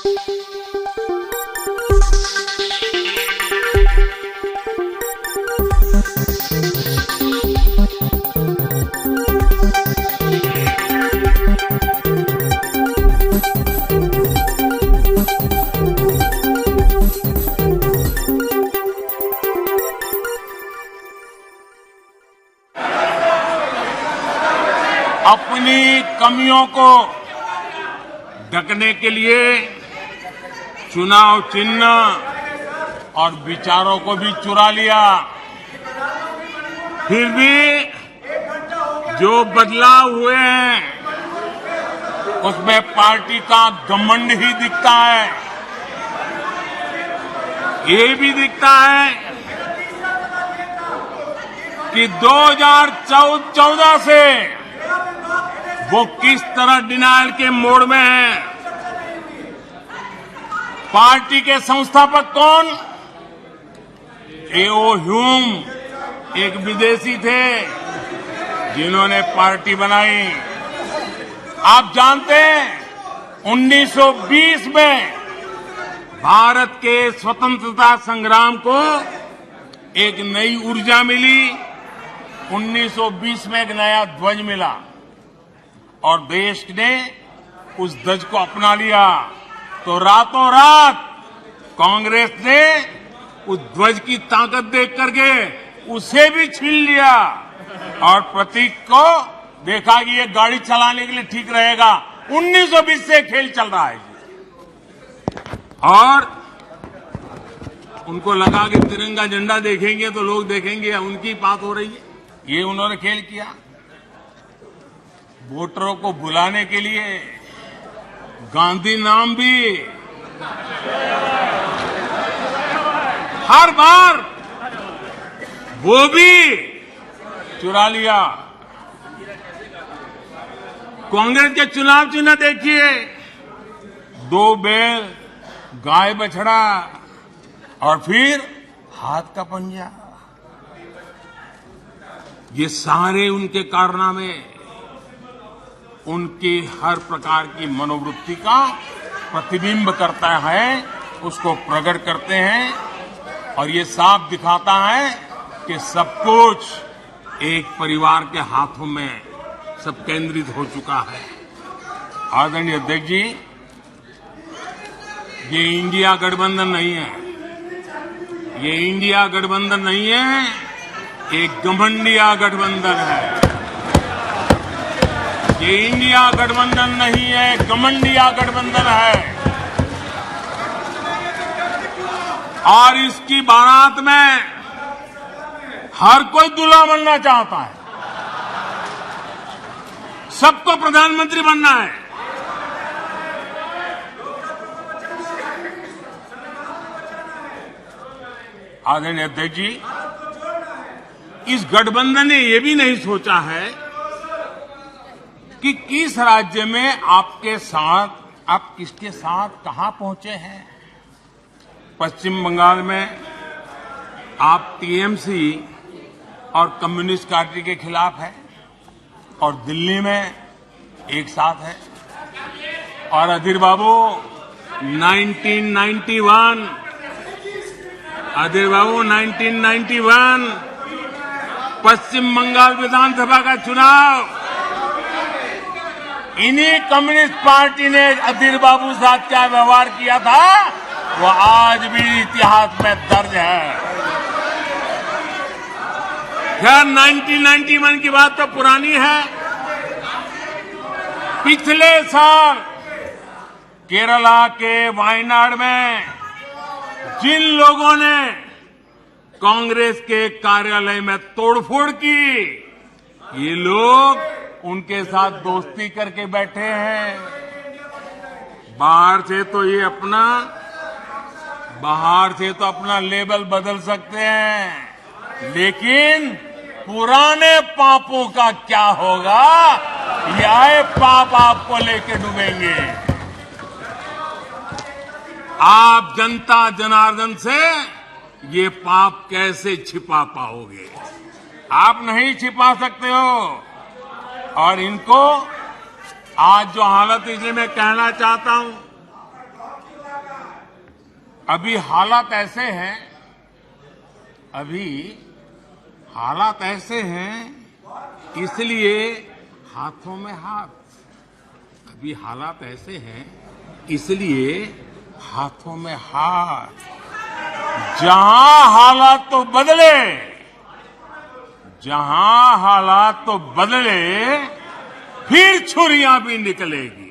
अपनी कमियों को ढकने के लिए चुनाव चिन्ह और विचारों को भी चुरा लिया। फिर भी जो बदलाव हुए हैं उसमें पार्टी का घमंड ही दिखता है। ये भी दिखता है कि 2014 से वो किस तरह डिनायल के मोड में है। पार्टी के संस्थापक कौन? ए.ओ. ह्यूम एक विदेशी थे जिन्होंने पार्टी बनाई। आप जानते हैं 1920 में भारत के स्वतंत्रता संग्राम को एक नई ऊर्जा मिली। 1920 में एक नया ध्वज मिला और देश ने उस ध्वज को अपना लिया। तो रातों रात कांग्रेस ने उस ध्वज की ताकत देख करके उसे भी छीन लिया और प्रतीक को देखा कि ये गाड़ी चलाने के लिए ठीक रहेगा। 1920 से खेल चल रहा है और उनको लगा कि तिरंगा झंडा देखेंगे तो लोग देखेंगे उनकी बात हो रही है। ये उन्होंने खेल किया। वोटरों को भुलाने के लिए गांधी नाम भी हर बार वो भी चुरा लिया। कांग्रेस के चुनाव चिन्ह देखिए, 2 बैल, गाय बछड़ा और फिर हाथ का पंजा। ये सारे उनके कारनामे उनकी हर प्रकार की मनोवृत्ति का प्रतिबिंब करता है, उसको प्रकट करते हैं और ये साफ दिखाता है कि सब कुछ एक परिवार के हाथों में सब केंद्रित हो चुका है। आदरणीय अध्यक्ष जी, ये इंडिया गठबंधन नहीं है, ये इंडिया गठबंधन नहीं है, एक घमंडिया गठबंधन है। ये इंडिया गठबंधन नहीं है, घमंडिया गठबंधन है। और इसकी बारात में हर कोई दूल्हा बनना चाहता है, सबको प्रधानमंत्री बनना है। आदरणीय अध्यक्ष जी, इस गठबंधन ने यह भी नहीं सोचा है कि किस राज्य में आपके साथ, आप किसके साथ कहां पहुंचे हैं। पश्चिम बंगाल में आप टीएमसी और कम्युनिस्ट पार्टी के खिलाफ है और दिल्ली में एक साथ है। और अधीर बाबू 1991 पश्चिम बंगाल विधानसभा का चुनाव इन्हीं कम्युनिस्ट पार्टी ने अधीर बाबू साथ क्या व्यवहार किया था वो आज भी इतिहास में दर्ज है। खैर 1991 की बात तो पुरानी है। पिछले साल केरला के वायनाड में जिन लोगों ने कांग्रेस के कार्यालय में तोड़फोड़ की, ये लोग उनके साथ दोस्ती करके बैठे हैं। बाहर से तो अपना लेबल बदल सकते हैं, लेकिन पुराने पापों का क्या होगा, यह पाप आपको लेके डूबेंगे। आप जनता जनार्दन से ये पाप कैसे छिपा पाओगे? आप नहीं छिपा सकते हो। और इनको आज जो हालत, इसलिए मैं कहना चाहता हूं अभी हालात ऐसे हैं इसलिए हाथों में हाथ। अभी हालात ऐसे हैं इसलिए हाथों में हाथ। जहां हालात तो बदले फिर छुरियां भी निकलेगी।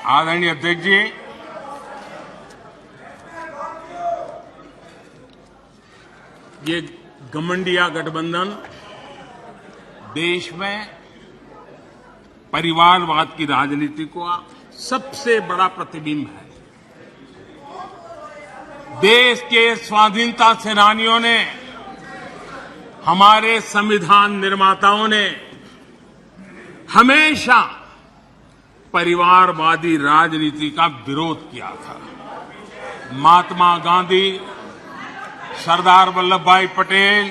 आदरणीय अध्यक्ष जी, ये घमंडिया गठबंधन देश में परिवारवाद की राजनीति का सबसे बड़ा प्रतिबिंब है। देश के स्वाधीनता सेनानियों ने, हमारे संविधान निर्माताओं ने हमेशा परिवारवादी राजनीति का विरोध किया था। महात्मा गांधी, सरदार वल्लभ भाई पटेल,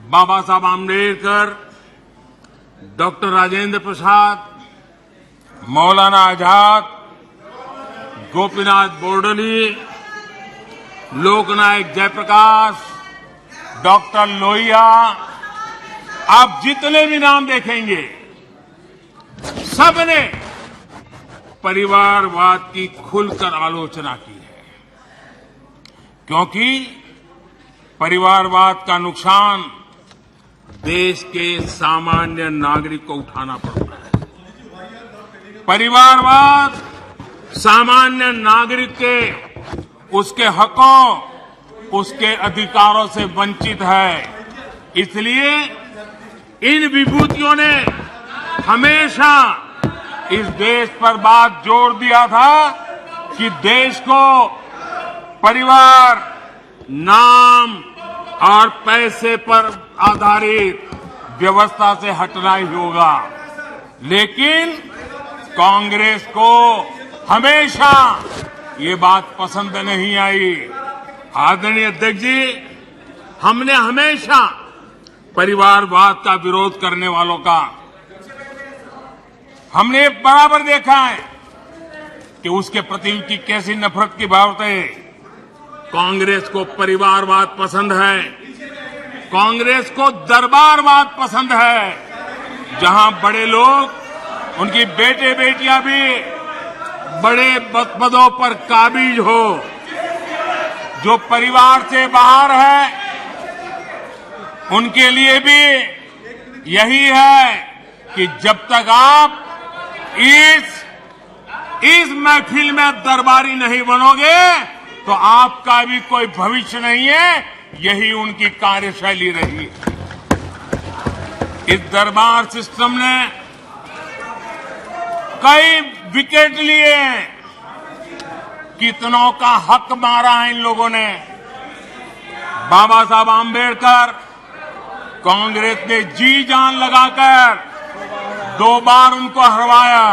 बाबा साहब आम्बेडकर, डॉक्टर राजेंद्र प्रसाद, मौलाना आजाद, गोपीनाथ बोरदोली, लोकनायक जयप्रकाश, डॉक्टर लोहिया, आप जितने भी नाम देखेंगे सबने परिवारवाद की खुलकर आलोचना की है, क्योंकि परिवारवाद का नुकसान देश के सामान्य नागरिक को उठाना पड़ता है। परिवारवाद सामान्य नागरिक के उसके हकों, उसके अधिकारों से वंचित है। इसलिए इन विभूतियों ने हमेशा इस देश पर बात जोर दिया था कि देश को परिवार, नाम और पैसे पर आधारित व्यवस्था से हटना ही होगा। लेकिन कांग्रेस को हमेशा ये बात पसंद नहीं आई। आदरणीय अध्यक्ष जी, हमने हमेशा परिवारवाद का विरोध करने वालों का हमने बराबर देखा है कि उसके प्रति उनकी कैसी नफरत की बात है। कांग्रेस को परिवारवाद पसंद है, कांग्रेस को दरबारवाद पसंद है, जहां बड़े लोग, उनकी बेटे बेटियां भी बड़े पदों पर काबिज हो। जो परिवार से बाहर है उनके लिए भी यही है कि जब तक आप इस महफिल में दरबारी नहीं बनोगे तो आपका भी कोई भविष्य नहीं है। यही उनकी कार्यशैली रही। इस दरबार सिस्टम ने कई विकेट लिए, कितनों का हक मारा है इन लोगों ने। बाबा साहब आम्बेडकर, कांग्रेस ने जी जान लगाकर 2 बार उनको हरवाया।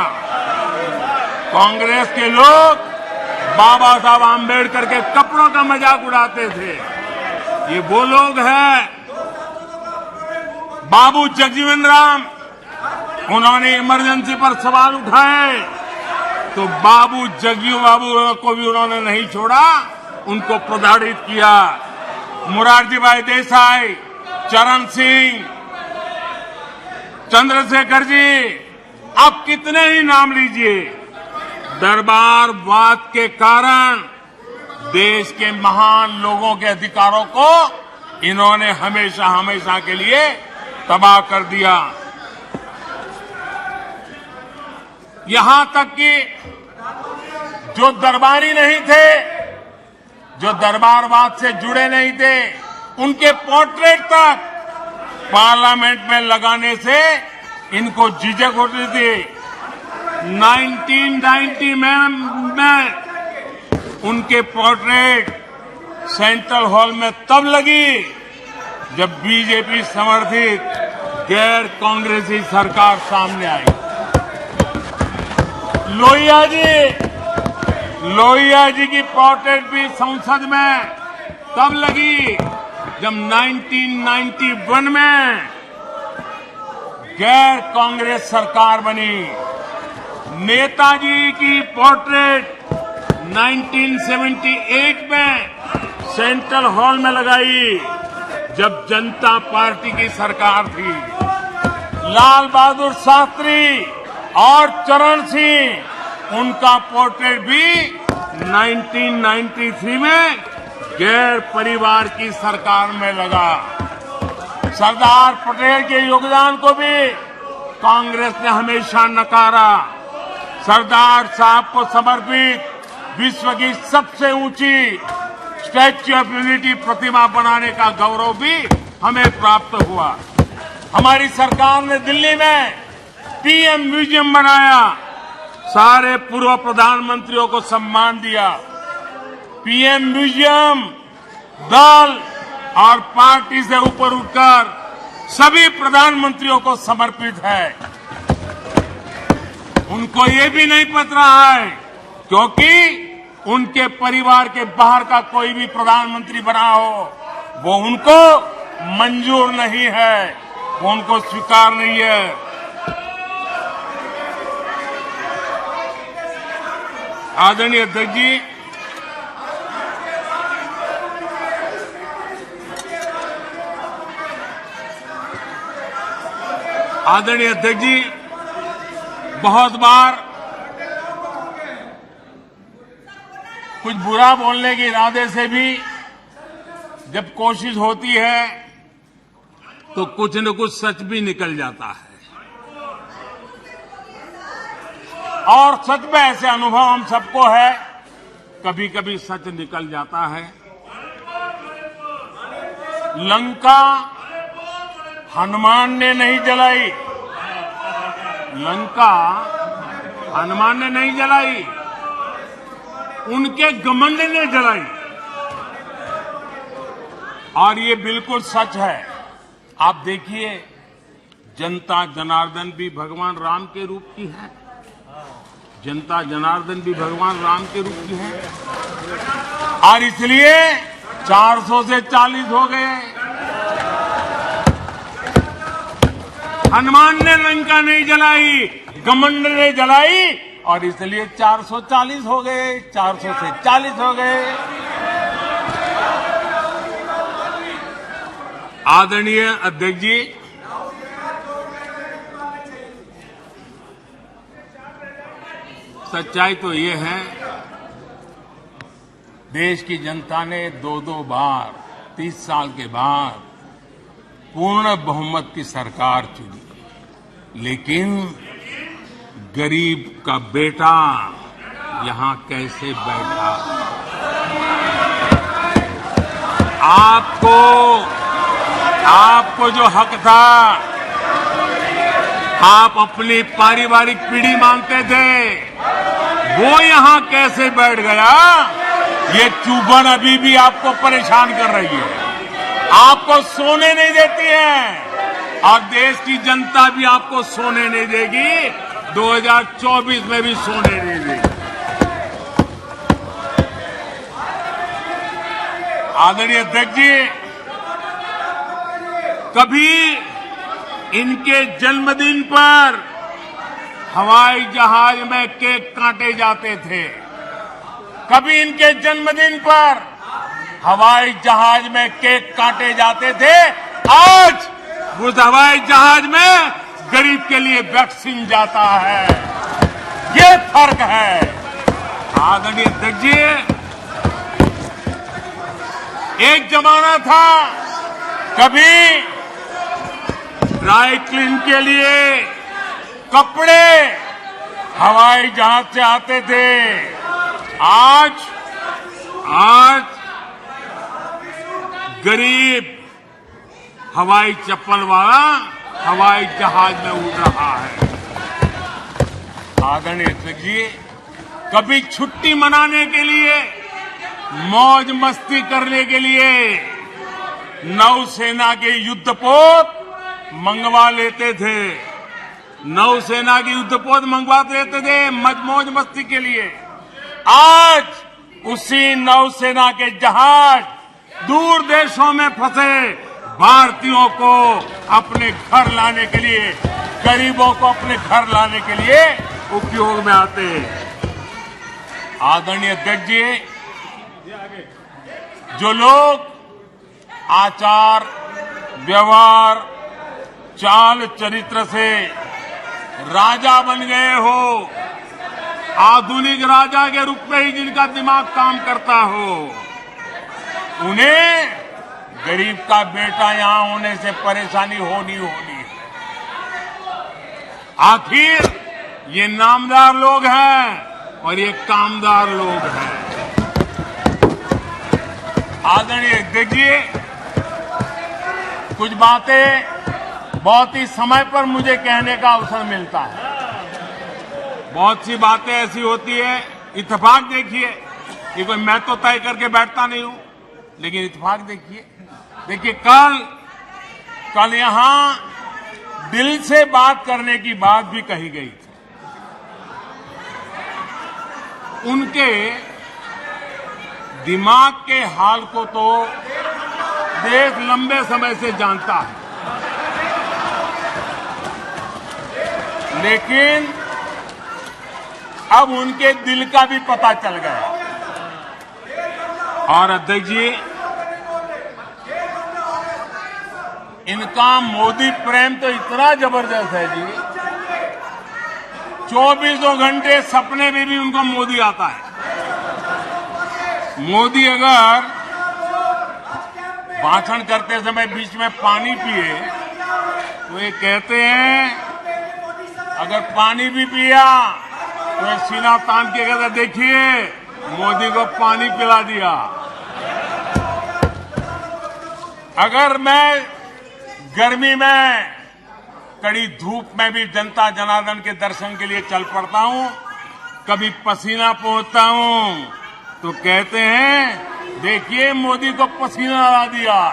कांग्रेस के लोग बाबा साहब आम्बेडकर के कपड़ों का मजाक उड़ाते थे। ये वो लोग हैं। बाबू जगजीवन राम, उन्होंने इमरजेंसी पर सवाल उठाए तो बाबू जगजीवन बाबू को भी उन्होंने नहीं छोड़ा, उनको प्रताड़ित किया। मोरारजी भाई देसाई, चरण सिंह, चंद्रशेखर जी, आप कितने ही नाम लीजिए। दरबारवाद के कारण देश के महान लोगों के अधिकारों को इन्होंने हमेशा हमेशा के लिए तबाह कर दिया। यहां तक कि जो दरबारी नहीं थे, जो दरबारवाद से जुड़े नहीं थे, उनके पोर्ट्रेट तक पार्लियामेंट में लगाने से इनको झिझक होती थी। 1990 में उनके पोर्ट्रेट सेंट्रल हॉल में तब लगी जब बीजेपी समर्थित गैर कांग्रेसी सरकार सामने आई। लोहिया जी की पोर्ट्रेट भी संसद में तब लगी जब 1991 में गैर कांग्रेस सरकार बनी। नेताजी की पोर्ट्रेट 1978 में सेंट्रल हॉल में लगाई जब जनता पार्टी की सरकार थी। लाल बहादुर शास्त्री और चरण सिंह, उनका पोर्ट्रेट भी 1993 में गैर परिवार की सरकार में लगा। सरदार पटेल के योगदान को भी कांग्रेस ने हमेशा नकारा। सरदार साहब को समर्पित विश्व की सबसे ऊंची स्टैच्यू ऑफ यूनिटी प्रतिमा बनाने का गौरव भी हमें प्राप्त हुआ। हमारी सरकार ने दिल्ली में पीएम म्यूजियम बनाया, सारे पूर्व प्रधानमंत्रियों को सम्मान दिया। पीएम म्यूजियम दल और पार्टी से ऊपर उठकर सभी प्रधानमंत्रियों को समर्पित है। उनको ये भी नहीं पता है क्योंकि उनके परिवार के बाहर का कोई भी प्रधानमंत्री बना हो, वो उनको मंजूर नहीं है, वो उनको स्वीकार नहीं है। आदरणीय अध्यक्ष जी, बहुत बार कुछ बुरा बोलने के इरादे से भी जब कोशिश होती है तो कुछ न कुछ सच भी निकल जाता है। और सच में ऐसे अनुभव हम सबको है, कभी कभी सच निकल जाता है। लंका हनुमान ने नहीं जलाई, लंका हनुमान ने नहीं जलाई, उनके घमंड ने जलाई। और ये बिल्कुल सच है। आप देखिए, जनता जनार्दन भी भगवान राम के रूप की है, जनता जनार्दन भी भगवान राम के रूप की है। और इसलिए 400 से 40 हो गए। हनुमान ने लंका नहीं जलाई, घमंड ने जलाई, और इसलिए 440 हो गए, 400 से 40 हो गए। आदरणीय अध्यक्ष जी, सच्चाई तो ये है, देश की जनता ने 2-2 बार 30 साल के बाद पूर्ण बहुमत की सरकार चुनी, लेकिन गरीब का बेटा यहां कैसे बैठा? आपको जो हक था, आप अपनी पारिवारिक पीढ़ी मांगते थे, वो यहां कैसे बैठ गया? ये चुभन अभी भी आपको परेशान कर रही है, आपको सोने नहीं देती है, और देश की जनता भी आपको सोने नहीं देगी, 2024 में भी सोने नहीं देगी। आदरणीय अध्यक्ष जी, कभी इनके जन्मदिन पर हवाई जहाज में केक काटे जाते थे, कभी इनके जन्मदिन पर हवाई जहाज में केक काटे जाते थे। आज उस हवाई जहाज में गरीब के लिए वैक्सीन जाता है, ये फर्क है। आदरणीय अध्यक्ष जी, एक जमाना था कभी ड्राई क्लीन के लिए कपड़े हवाई जहाज से आते थे, आज गरीब हवाई चप्पल वाला हवाई जहाज में उड़ रहा है। आदरणीय अध्यक्ष जी, कभी छुट्टी मनाने के लिए, मौज मस्ती करने के लिए नौसेना के युद्धपोत मंगवा लेते थे, नौसेना के युद्धपोत मंगवा लेते थे मौज मस्ती के लिए। आज उसी नौसेना के जहाज दूर देशों में फंसे भारतीयों को अपने घर लाने के लिए गरीबों को अपने घर लाने के लिए उपयोग में आते हैं। आदरणीय अध्यक्ष जी, जो लोग आचार व्यवहार चाल चरित्र से राजा बन गए हो, आधुनिक राजा के रूप में ही जिनका दिमाग काम करता हो, उन्हें गरीब का बेटा यहां होने से परेशानी होनी है। आखिर ये नामदार लोग हैं और ये कामदार लोग हैं। आदरणीय अध्यक्ष जी, कुछ बातें बहुत ही समय पर मुझे कहने का अवसर मिलता है। बहुत सी बातें ऐसी होती है, इत्तेफाक देखिए, ये कोई मैं तो तय करके बैठता नहीं हूं, लेकिन इत्तेफाक देखिए कल यहां दिल से बात करने की बात भी कही गई थी। उनके दिमाग के हाल को तो देश लंबे समय से जानता है, लेकिन अब उनके दिल का भी पता चल गया। और अध्यक्ष जी, इनका मोदी प्रेम तो इतना जबरदस्त है जी, 24 घंटे सपने में भी उनको मोदी आता है। मोदी अगर भाषण करते समय बीच में पानी पिए तो ये कहते हैं, अगर पानी भी पिया तो सीना तान के कहते, देखिए मोदी को पानी पिला दिया। अगर मैं गर्मी में कड़ी धूप में भी जनता जनार्दन के दर्शन के लिए चल पड़ता हूं, कभी पसीना पोंछता हूं, तो कहते हैं देखिए मोदी को पसीना ला दिया।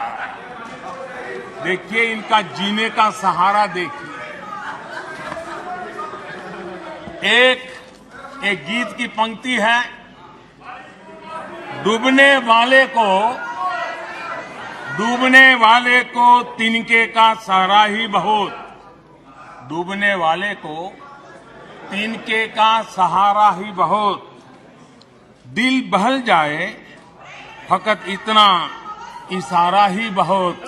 देखिए इनका जीने का सहारा देखिए। एक गीत की पंक्ति है, डूबने वाले को तिनके का सहारा ही बहुत, डूबने वाले को तिनके का सहारा ही बहुत, दिल बहल जाए फकत इतना इशारा ही बहुत,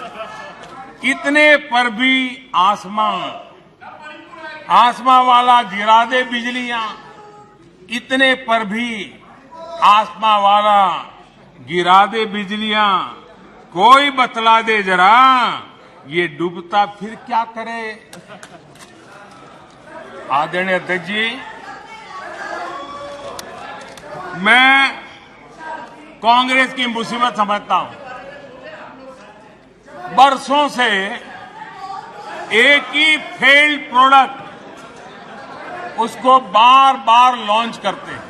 इतने पर भी आसमां वाला गिरा दे बिजलियां, इतने पर भी आसमां वाला गिरा दे बिजलियां, कोई बतला दे जरा ये डूबता फिर क्या करे। आदरणीय अध्यक्ष जी, मैं कांग्रेस की मुसीबत समझता हूं। बरसों से एक ही फेल्ड प्रोडक्ट उसको बार बार लॉन्च करते हैं,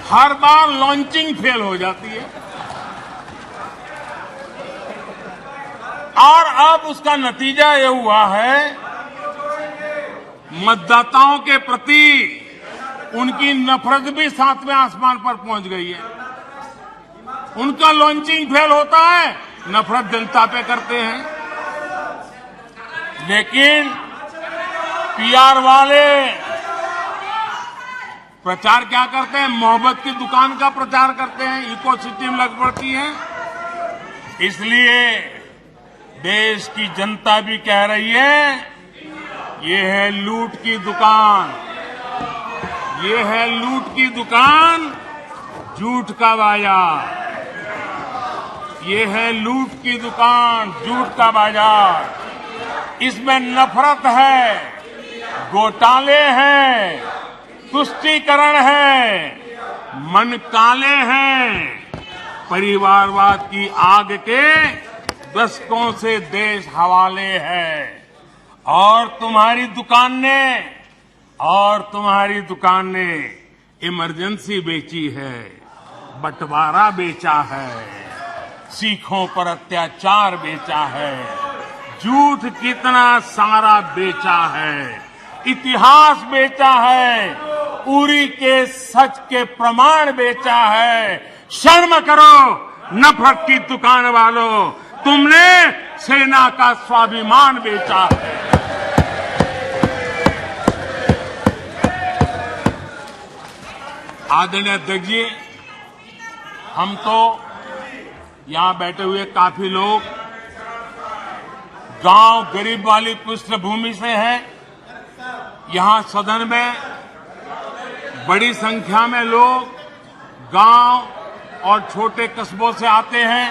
हर बार लॉन्चिंग फेल हो जाती है, और अब उसका नतीजा ये हुआ है, मतदाताओं के प्रति उनकी नफरत भी 7वें आसमान पर पहुंच गई है। उनका लॉन्चिंग फेल होता है, नफरत जनता पे करते हैं। लेकिन पीआर वाले प्रचार क्या करते हैं, मोहब्बत की दुकान का प्रचार करते हैं, इकोसिस्टम लग पड़ती है। इसलिए देश की जनता भी कह रही है, ये है लूट की दुकान, ये है लूट की दुकान, झूठ का बाजार, ये है लूट की दुकान, झूठ का बाजार। इसमें नफरत है, घोटाले हैं, तुष्टीकरण है, मन काले हैं, परिवारवाद की आग के दशकों से देश हवाले है। और तुम्हारी दुकान ने इमरजेंसी बेची है, बंटवारा बेचा है, सिखों पर अत्याचार बेचा है, झूठ कितना सारा बेचा है, इतिहास बेचा है, उरी के सच के प्रमाण बेचा है। शर्म करो नफरत की दुकान वालों, तुमने सेना का स्वाभिमान बेचा है। आदरणीय अध्यक्ष जी, हम तो यहां बैठे हुए काफी लोग गांव गरीब वाली पृष्ठभूमि से हैं। यहां सदन में बड़ी संख्या में लोग गांव और छोटे कस्बों से आते हैं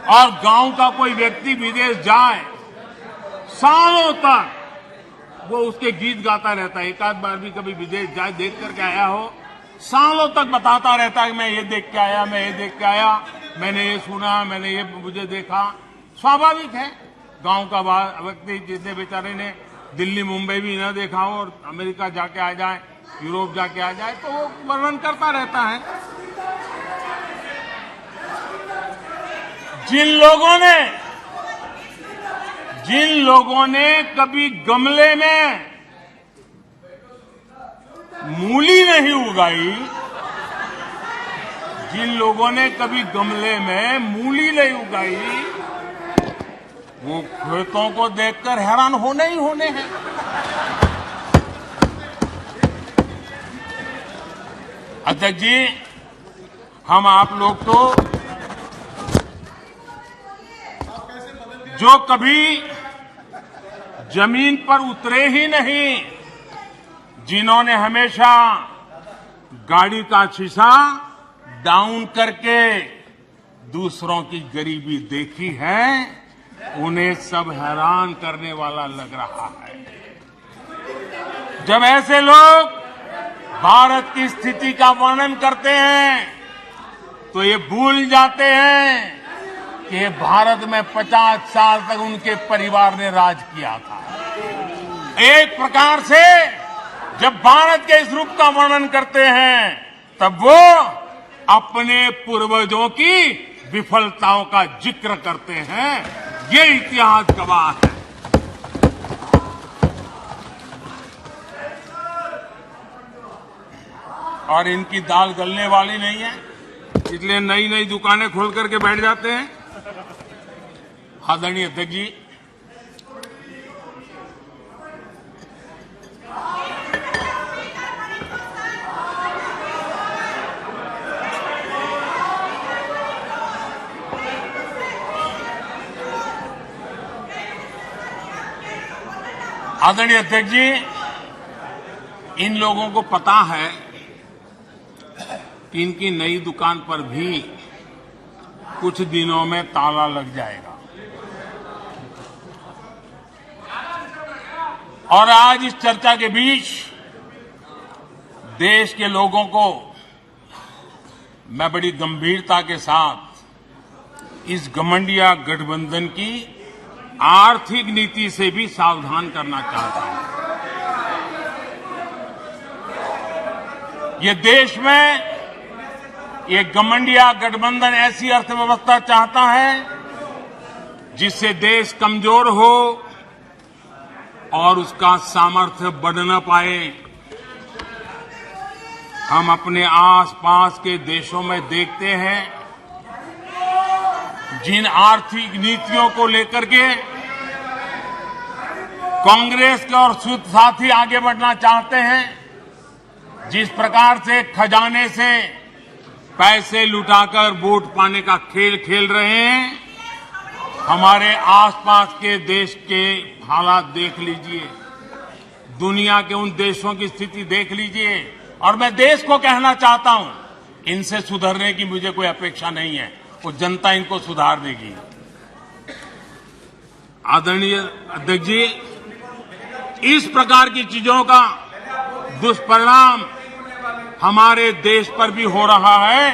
और गांव का कोई व्यक्ति विदेश जाए, सालों तक वो उसके गीत गाता रहता है। एक आध बार भी कभी विदेश जाए देख करके आया हो, सालों तक बताता रहता है कि मैं ये देख के आया, मैं ये देख के आया, मैंने ये सुना, मैंने ये मुझे देखा। स्वाभाविक है, गांव का व्यक्ति जिसने बेचारे ने दिल्ली मुंबई भी न देखा हो और अमेरिका जाके आ जाए, यूरोप जाके आ जाए, तो वो वर्णन करता रहता है। जिन लोगों ने कभी गमले में मूली नहीं उगाई, जिन लोगों ने कभी गमले में मूली नहीं उगाई, वो खेतों को देखकर हैरान होने ही होने हैं। अध्यक्ष जी, हम आप लोग तो जो कभी जमीन पर उतरे ही नहीं, जिन्होंने हमेशा गाड़ी का शीशा डाउन करके दूसरों की गरीबी देखी है, उन्हें सब हैरान करने वाला लग रहा है। जब ऐसे लोग भारत की स्थिति का वर्णन करते हैं तो ये भूल जाते हैं कि भारत में 50 साल तक उनके परिवार ने राज किया था। एक प्रकार से जब भारत के इस रूप का वर्णन करते हैं तब वो अपने पूर्वजों की विफलताओं का जिक्र करते हैं। ये इतिहास गवाह है। और इनकी दाल गलने वाली नहीं है, इसलिए नई नई दुकानें खोल करके बैठ जाते हैं। आदरणीय अध्यक्ष जी, आदरणीय अध्यक्ष जी, इन लोगों को पता है कि इनकी नई दुकान पर भी कुछ दिनों में ताला लग जाएगा। और आज इस चर्चा के बीच देश के लोगों को मैं बड़ी गंभीरता के साथ इस घमंडिया गठबंधन की आर्थिक नीति से भी सावधान करना चाहता हूं। ये देश में ये घमंडिया गठबंधन ऐसी अर्थव्यवस्था चाहता है जिससे देश कमजोर हो और उसका सामर्थ्य बढ़ न पाए। हम अपने आसपास के देशों में देखते हैं, जिन आर्थिक नीतियों को लेकर के कांग्रेस के और साथी आगे बढ़ना चाहते हैं, जिस प्रकार से खजाने से पैसे लुटाकर वोट पाने का खेल खेल रहे हैं, हमारे आसपास के देश के हालात देख लीजिए, दुनिया के उन देशों की स्थिति देख लीजिए। और मैं देश को कहना चाहता हूं, इनसे सुधरने की मुझे कोई अपेक्षा नहीं है, वो जनता इनको सुधार देगी। आदरणीय अध्यक्ष जी, इस प्रकार की चीजों का दुष्परिणाम हमारे देश पर भी हो रहा है,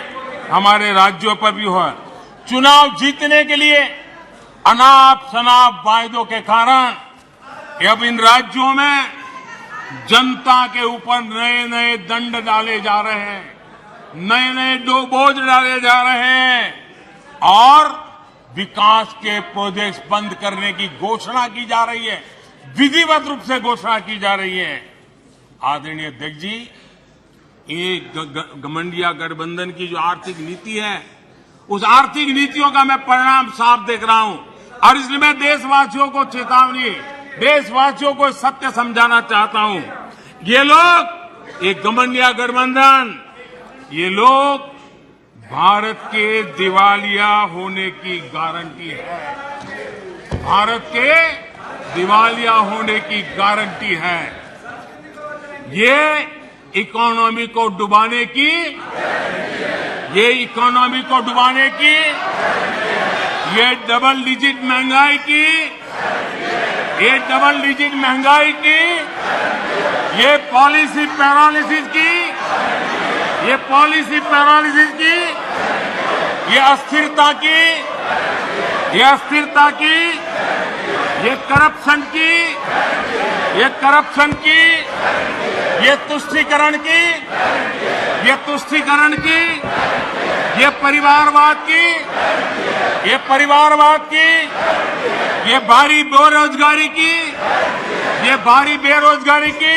हमारे राज्यों पर भी हो रहा है। चुनाव जीतने के लिए अनाप शनाप वायदों के कारण अब इन राज्यों में जनता के ऊपर नए नए दंड डाले जा रहे हैं, नए नए बोझ डाले जा रहे हैं और विकास के प्रोजेक्ट्स बंद करने की घोषणा की जा रही है, विधिवत रूप से घोषणा की जा रही है। आदरणीय अध्यक्ष जी, ये घमंडिया गठबंधन की जो आर्थिक नीति है उस आर्थिक नीतियों का मैं परिणाम साफ देख रहा हूं। और इसलिए मैं देशवासियों को चेतावनी, देशवासियों को सत्य समझाना चाहता हूं। ये लोग, एक घमंडिया गठबंधन, ये लोग भारत के दिवालिया होने की गारंटी है। भारत के दिवालिया होने की गारंटी है। ये इकोनॉमी को डुबाने की, ये इकोनॉमी को डुबाने की, ये डबल डिजिट महंगाई की, ये डबल डिजिट महंगाई की, ये पॉलिसी पैरालिसिस की, ये पॉलिसी पैरालिसिस की, ये अस्थिरता की, ये अस्थिरता की, ये करप्शन की, ये करप्शन की, ये तुष्टीकरण की, ये तुष्टीकरण की, ये परिवारवाद की, ये परिवारवाद की, ये भारी बेरोजगारी की, ये भारी बेरोजगारी की,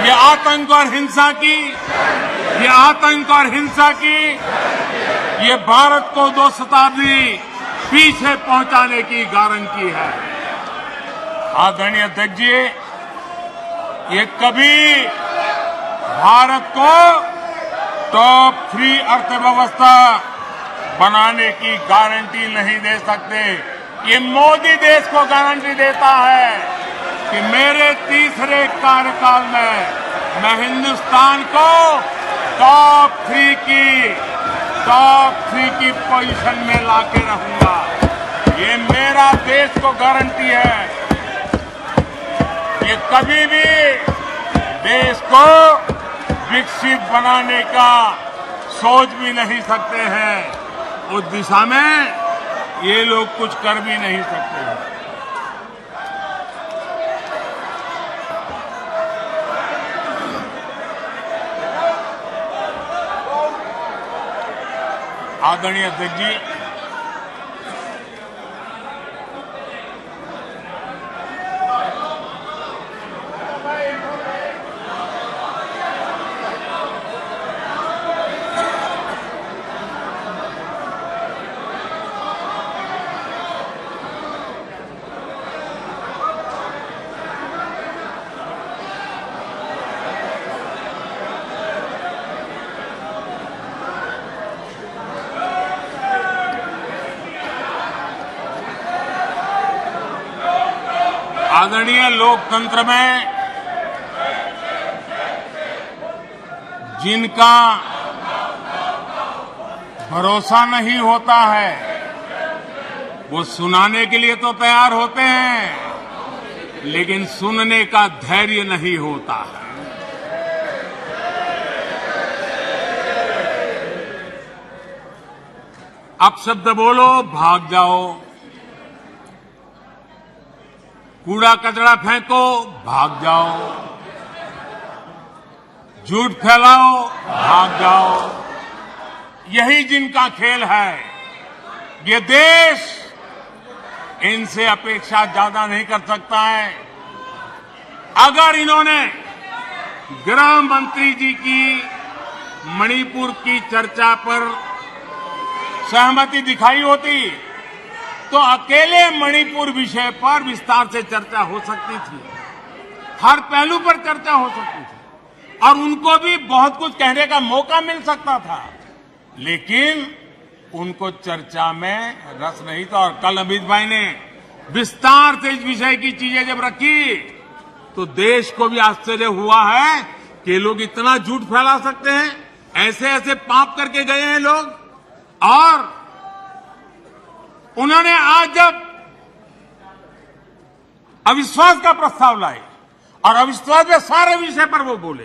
ये आतंक और हिंसा की, ये आतंक और हिंसा की, ये भारत को 2 शताब्दी पीछे पहुंचाने की गारंटी है। आदरणीय अध्यक्ष जी, ये कभी भारत को टॉप 3 अर्थव्यवस्था बनाने की गारंटी नहीं दे सकते। ये मोदी देश को गारंटी देता है कि मेरे तीसरे कार्यकाल में मैं हिंदुस्तान को टॉप 3 की पोजीशन में लाके रहूंगा। ये मेरा देश को गारंटी है। ये कभी भी देश को विकसित बनाने का सोच भी नहीं सकते हैं। उस दिशा में ये लोग कुछ कर भी नहीं सकते हैं। आदरणीय अध्यक्ष जी, आदरणीय लोकतंत्र में जिनका भरोसा नहीं होता है वो सुनाने के लिए तो तैयार होते हैं, लेकिन सुनने का धैर्य नहीं होता है। अपशब्द बोलो, भाग जाओ। कूड़ा कचरा फेंको, भाग जाओ। झूठ फैलाओ, भाग जाओ। यही जिनका खेल है। ये देश इनसे अपेक्षा ज्यादा नहीं कर सकता है। अगर इन्होंने गृह मंत्री जी की मणिपुर की चर्चा पर सहमति दिखाई होती तो अकेले मणिपुर विषय पर विस्तार से चर्चा हो सकती थी, हर पहलू पर चर्चा हो सकती थी और उनको भी बहुत कुछ कहने का मौका मिल सकता था, लेकिन उनको चर्चा में रस नहीं था। और कल अमित भाई ने विस्तार से इस विषय की चीजें जब रखी तो देश को भी आश्चर्य हुआ है कि लोग इतना झूठ फैला सकते हैं। ऐसे ऐसे पाप करके गए हैं लोग। और उन्होंने आज जब अविश्वास का प्रस्ताव लाए और अविश्वास में सारे विषय पर वो बोले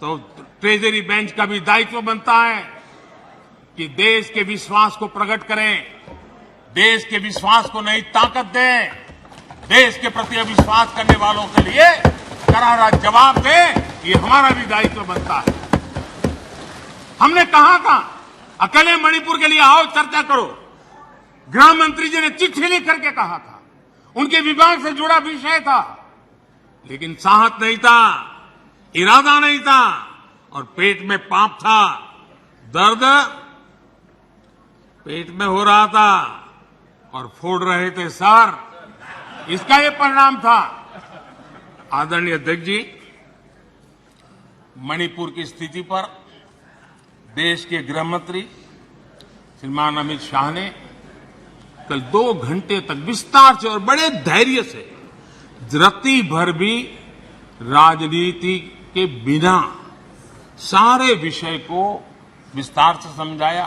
तो ट्रेजरी बेंच का भी दायित्व बनता है कि देश के विश्वास को प्रकट करें, देश के विश्वास को नई ताकत दें, देश के प्रति अविश्वास करने वालों के लिए करारा जवाब दें। ये हमारा भी दायित्व बनता है। हमने कहा था अकेले मणिपुर के लिए आओ, चर्चा करो। गृह मंत्री जी ने चिट्ठी लिख करके कहा था, उनके विभाग से जुड़ा विषय था, लेकिन साहस नहीं था, इरादा नहीं था और पेट में पाप था, दर्द पेट में हो रहा था और फोड़ रहे थे सर, इसका ये परिणाम था। आदरणीय अध्यक्ष जी, मणिपुर की स्थिति पर देश के गृह मंत्री श्रीमान अमित शाह ने कल 2 घंटे तक विस्तार से और बड़े धैर्य से रत्ती भर भी राजनीति के बिना सारे विषय को विस्तार से समझाया,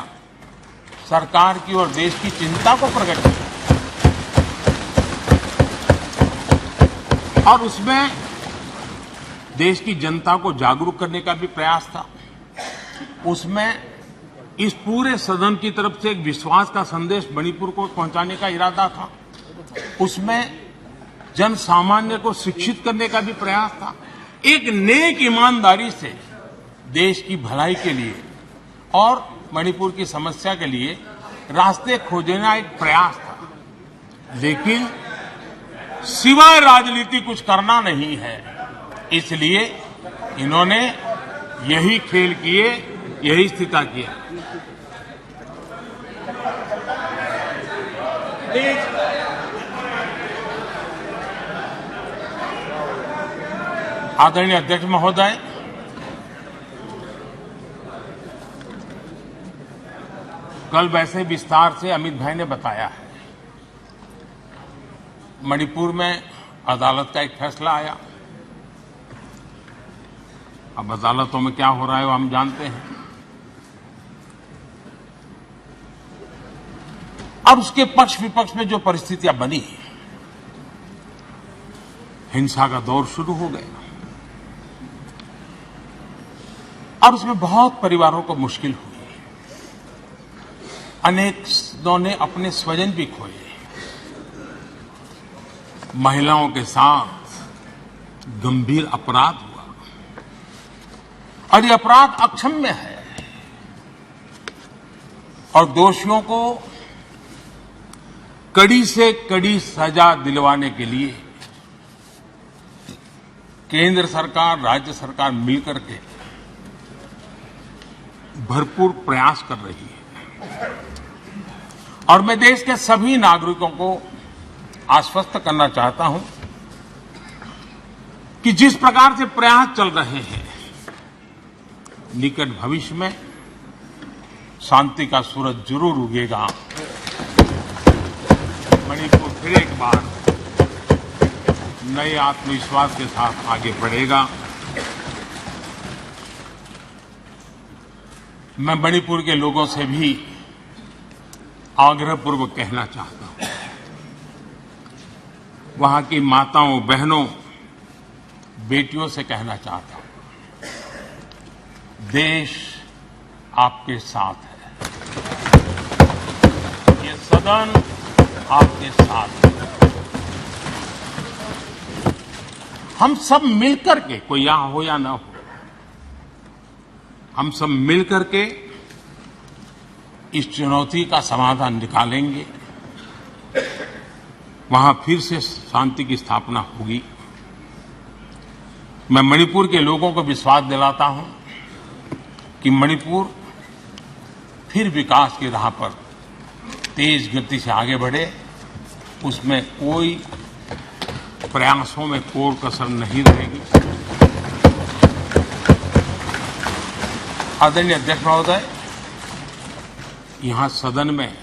सरकार की और देश की चिंता को प्रकट किया और उसमें देश की जनता को जागरूक करने का भी प्रयास था। उसमें इस पूरे सदन की तरफ से एक विश्वास का संदेश मणिपुर को पहुंचाने का इरादा था। उसमें जन सामान्य को शिक्षित करने का भी प्रयास था। एक नेक ईमानदारी से देश की भलाई के लिए और मणिपुर की समस्या के लिए रास्ते खोजना एक प्रयास था, लेकिन सिवाय राजनीति कुछ करना नहीं है। इसलिए इन्होंने यही खेल किए, यही स्थिति किया। आदरणीय अध्यक्ष महोदय, कल वैसे विस्तार से अमित भाई ने बताया है। मणिपुर में अदालत का एक फैसला आया। अब अदालतों में क्या हो रहा है वो हम जानते हैं। अब उसके पक्ष विपक्ष में जो परिस्थितियां बनी, हिंसा का दौर शुरू हो गया और उसमें बहुत परिवारों को मुश्किल हुई। अनेकों ने अपने स्वजन भी खोए। महिलाओं के साथ गंभीर अपराध हुआ और ये अपराध अक्षम्य है और दोषियों को कड़ी से कड़ी सजा दिलवाने के लिए केंद्र सरकार, राज्य सरकार मिलकर के भरपूर प्रयास कर रही है। और मैं देश के सभी नागरिकों को आश्वस्त करना चाहता हूं कि जिस प्रकार से प्रयास चल रहे हैं, निकट भविष्य में शांति का सूरज जरूर उगेगा। मणिपुर फिर एक बार नए आत्मविश्वास के साथ आगे बढ़ेगा। मैं मणिपुर के लोगों से भी आग्रहपूर्वक कहना चाहता हूं, वहां की माताओं, बहनों, बेटियों से कहना चाहता हूं, देश आपके साथ है। ये सदन आपके साथ है। हम सब मिलकर के, कोई यहां हो या ना हो, हम सब मिलकर के इस चुनौती का समाधान निकालेंगे। वहां फिर से शांति की स्थापना होगी। मैं मणिपुर के लोगों को विश्वास दिलाता हूं कि मणिपुर फिर विकास की राह पर तेज गति से आगे बढ़े। उसमें कोई प्रयासों में कोर कसर नहीं रहेगी। आदरणीय अध्यक्ष महोदय, यहां सदन में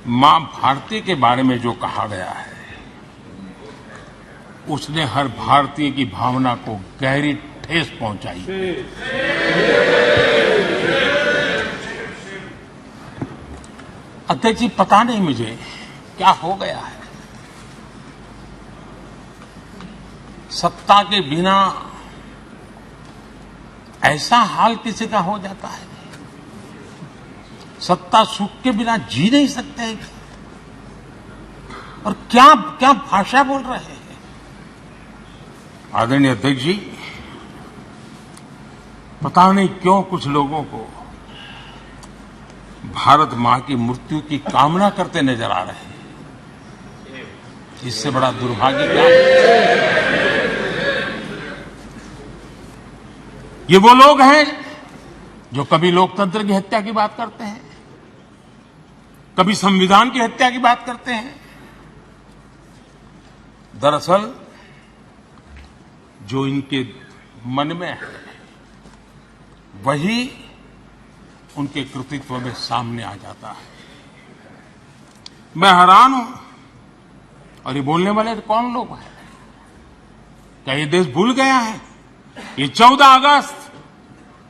मां भारती के बारे में जो कहा गया है, उसने हर भारतीय की भावना को गहरी ठेस पहुंचाई। अध्यक्ष जी, पता नहीं मुझे क्या हो गया है। सत्ता के बिना ऐसा हाल किसी का हो जाता है। सत्ता सुख के बिना जी नहीं सकते हैं। और क्या क्या भाषा बोल रहे हैं। आदरणीय अध्यक्ष जी, पता नहीं क्यों कुछ लोगों को भारत मां की मृत्यु की कामना करते नजर आ रहे हैं। इससे बड़ा दुर्भाग्य क्या है। ये वो लोग हैं जो कभी लोकतंत्र की हत्या की बात करते हैं, कभी संविधान की हत्या की बात करते हैं। दरअसल जो इनके मन में है वही उनके कृतित्व में सामने आ जाता है। मैं हैरान हूं, और ये बोलने वाले कौन लोग हैं? क्या ये देश भूल गया है? ये 14 अगस्त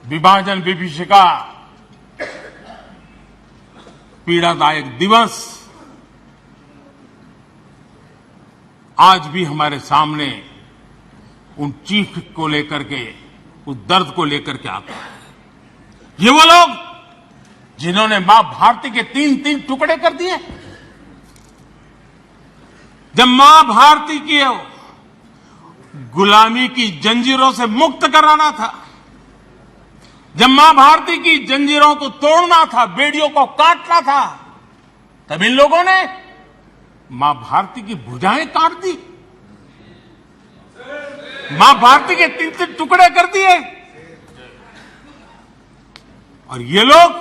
विभाजन विभीषिका पीड़ादायक दिवस आज भी हमारे सामने उन चीख को लेकर के, उस दर्द को लेकर के आता है। ये वो लोग जिन्होंने मां भारती के 3-3 टुकड़े कर दिए। जब मां भारती की गुलामी की जंजीरों से मुक्त कराना था, जब मां भारती की जंजीरों को तोड़ना था, बेड़ियों को काटना था, तब इन लोगों ने मां भारती की भुजाएं काट दी, मां भारती के 3-3 टुकड़े कर दिए। और ये लोग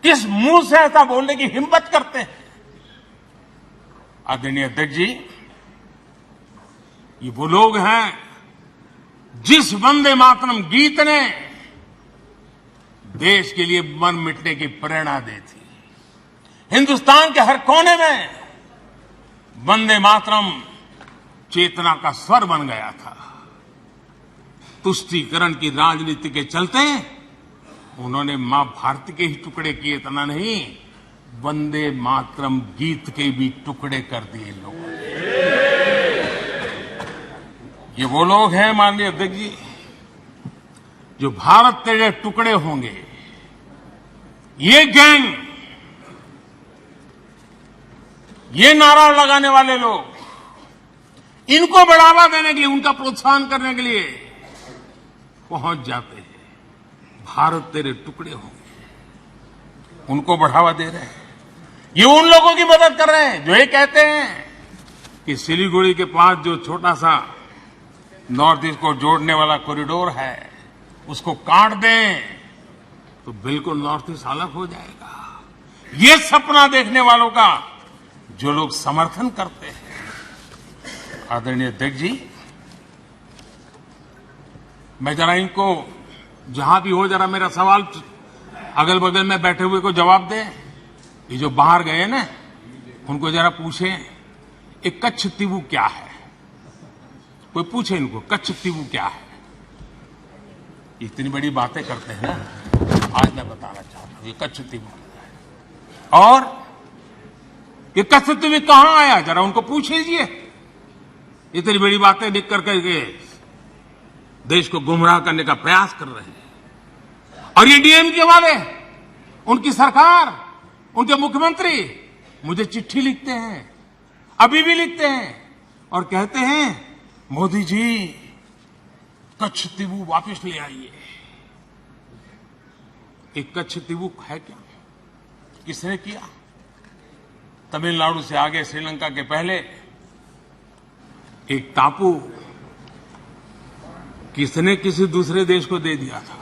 किस मुंह से ऐसा बोलने की हिम्मत करते हैं? आदरणीय अध्यक्ष जी, ये वो लोग हैं जिस वंदे मातरम गीत ने देश के लिए मर मिटने की प्रेरणा दी थी। हिंदुस्तान के हर कोने में वंदे मातरम चेतना का स्वर बन गया था। तुष्टीकरण की राजनीति के चलते उन्होंने मां भारती के ही टुकड़े किए, इतना नहीं, वंदे मातरम गीत के भी टुकड़े कर दिए लोगों ने। ये वो लोग हैं माननीय अध्यक्ष जी जो भारत तेरे टुकड़े होंगे, ये गैंग, ये नारा लगाने वाले लोग, इनको बढ़ावा देने के लिए, उनका प्रोत्साहन करने के लिए पहुंच जाते हैं। भारत तेरे टुकड़े होंगे, उनको बढ़ावा दे रहे हैं। ये उन लोगों की मदद कर रहे हैं जो ये कहते हैं कि सिलीगुड़ी के पास जो छोटा सा नॉर्थ ईस्ट को जोड़ने वाला कॉरिडोर है उसको काट दें तो बिल्कुल नॉर्थ ईस्ट अलग हो जाएगा। ये सपना देखने वालों का जो लोग समर्थन करते हैं, आदरणीय अध्यक्ष जी, मैं जरा इनको जहां भी हो जरा मेरा सवाल अगल बगल में बैठे हुए को जवाब दे। ये जो बाहर गए ना उनको जरा पूछें ये कच्छ तीवू क्या है? कोई पूछे इनको कच्छ तीवू क्या है? इतनी बड़ी बातें करते हैं ना, आज मैं बताना चाहता हूं ये कच्छ तीवू क्या है। और ये कच्छ तीवू कहां आया, जरा उनको पूछ लीजिए। इतनी बड़ी बातें लिख करके देश को गुमराह करने का प्रयास कर रहे हैं। और ये डीएमके वाले, उनकी सरकार, उनके मुख्यमंत्री मुझे चिट्ठी लिखते हैं, अभी भी लिखते हैं और कहते हैं मोदी जी कच्छ तीवू वापस ले आइए। एक कच्छ तीवू है क्या? किसने किया? तमिलनाडु से आगे श्रीलंका के पहले एक टापू किसने किसी दूसरे देश को दे दिया था?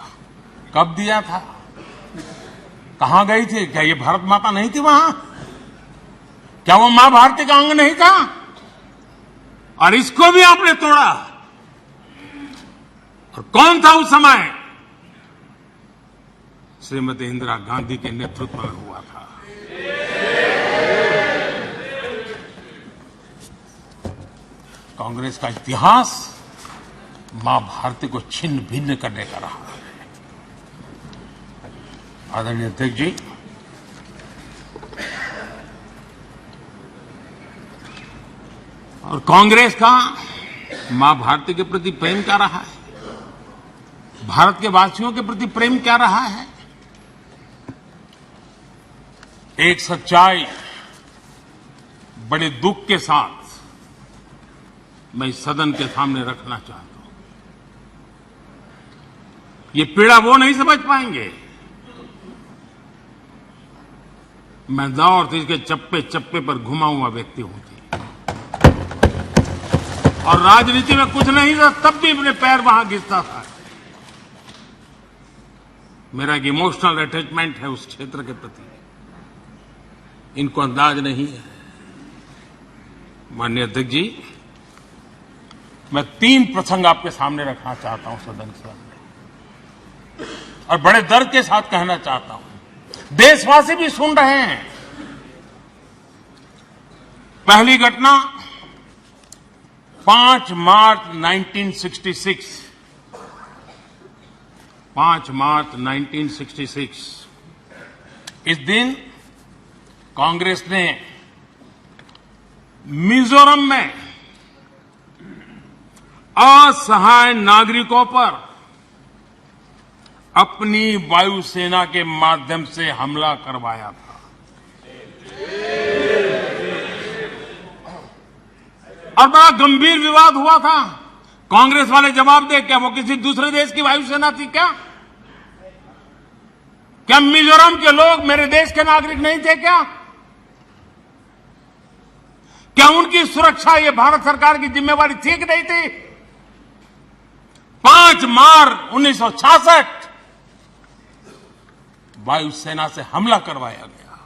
कब दिया था? कहां गई थी? क्या ये भारत माता नहीं थी वहां? क्या वो मां भारती का अंग नहीं था? और इसको भी आपने तोड़ा। और कौन था उस समय? श्रीमती इंदिरा गांधी के नेतृत्व में हुआ था। कांग्रेस का इतिहास मां भारती को छिन्न भिन्न करने का रहा है। आदरणीय अध्यक्ष जी, और कांग्रेस का मां भारती के प्रति प्रेम क्या रहा है? भारत के वासियों के प्रति प्रेम क्या रहा है? एक सच्चाई बड़े दुख के साथ मैं इस सदन के सामने रखना चाहता हूं। ये पीड़ा वो नहीं समझ पाएंगे। मैं नॉर्थ ईस्ट के चप्पे चप्पे पर घुमा हुआ व्यक्ति हूं और राजनीति में कुछ नहीं था तब भी अपने पैर वहां घिसता था। मेरा एक इमोशनल अटैचमेंट है उस क्षेत्र के प्रति। इनको अंदाज नहीं है। माननीय अध्यक्ष जी, मैं 3 प्रसंग आपके सामने रखना चाहता हूं सदन के सामने, और बड़े दर्द के साथ कहना चाहता हूं। देशवासी भी सुन रहे हैं। पहली घटना 5 मार्च 1966, 5 मार्च 1966। इस दिन कांग्रेस ने मिजोरम में असहाय नागरिकों पर अपनी वायुसेना के माध्यम से हमला करवाया था। और बड़ा गंभीर विवाद हुआ था। कांग्रेस वाले जवाब दे, क्या वो किसी दूसरे देश की वायुसेना थी क्या? क्या मिजोरम के लोग मेरे देश के नागरिक नहीं थे क्या? क्या उनकी सुरक्षा ये भारत सरकार की जिम्मेवारी थी कि नहीं थी? 5 मार्च 1966 वायुसेना से हमला करवाया गया,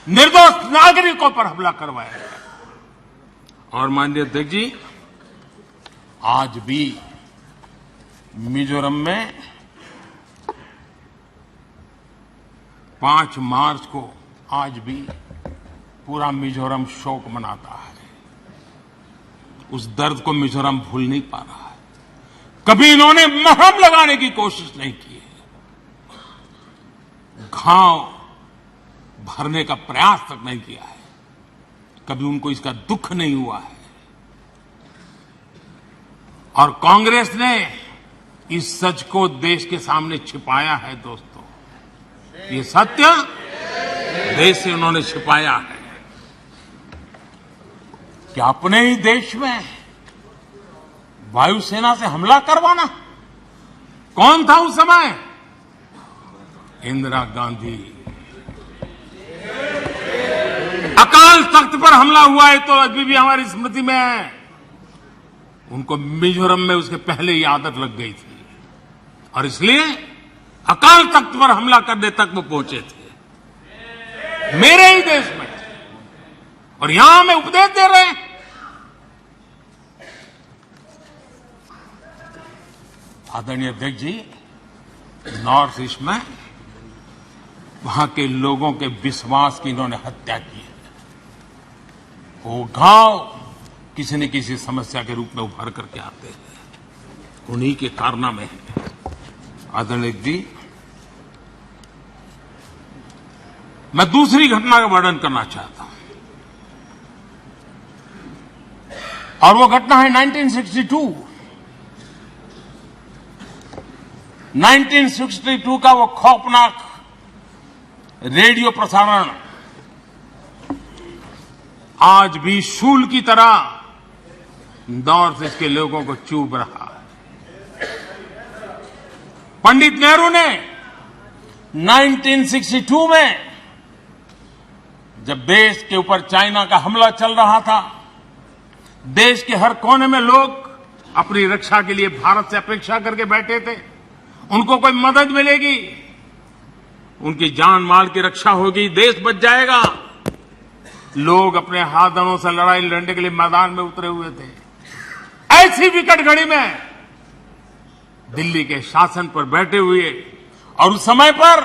निर्दोष नागरिकों पर हमला करवाया गया। और माननीय अध्यक्ष जी, आज भी मिजोरम में 5 मार्च को आज भी पूरा मिजोरम शोक मनाता है। उस दर्द को मिजोरम भूल नहीं पा रहा है। कभी इन्होंने मरहम लगाने की कोशिश नहीं की है, घाव भरने का प्रयास तक नहीं किया है। कभी उनको इसका दुख नहीं हुआ है। और कांग्रेस ने इस सच को देश के सामने छिपाया है। दोस्तों, ये सत्य देश से उन्होंने छिपाया है कि अपने ही देश में वायुसेना से हमला करवाना। कौन था उस समय? इंदिरा गांधी। अकाल तख्त पर हमला हुआ है तो अभी भी हमारी स्मृति में है। उनको मिजोरम में उसके पहले ही आदत लग गई थी, और इसलिए अकाल तख्त पर हमला करने तक वो पहुंचे थे, मेरे ही देश में। और यहां हमें उपदेश दे रहे हैं। आदरणीय अध्यक्ष जी, नॉर्थ ईस्ट में वहां के लोगों के विश्वास की इन्होंने हत्या की है। वो घाव किसी न किसी समस्या के रूप में उभर करके आते हैं, उन्हीं के कारनामे हैं। आदरणीय जी, मैं दूसरी घटना का वर्णन करना चाहता हूं, और वो घटना है 1962। 1962 का वो खौफनाक रेडियो प्रसारण आज भी शूल की तरह नॉर्थ ईस्ट के लोगों को चुभ रहा है। पंडित नेहरू ने 1962 में, जब देश के ऊपर चाइना का हमला चल रहा था, देश के हर कोने में लोग अपनी रक्षा के लिए भारत से अपेक्षा करके बैठे थे। उनको कोई मदद मिलेगी, उनकी जान माल की रक्षा होगी, देश बच जाएगा। लोग अपने हाथों से लड़ाई लड़ने के लिए मैदान में उतरे हुए थे। ऐसी विकट घड़ी में दिल्ली के शासन पर बैठे हुए, और उस समय पर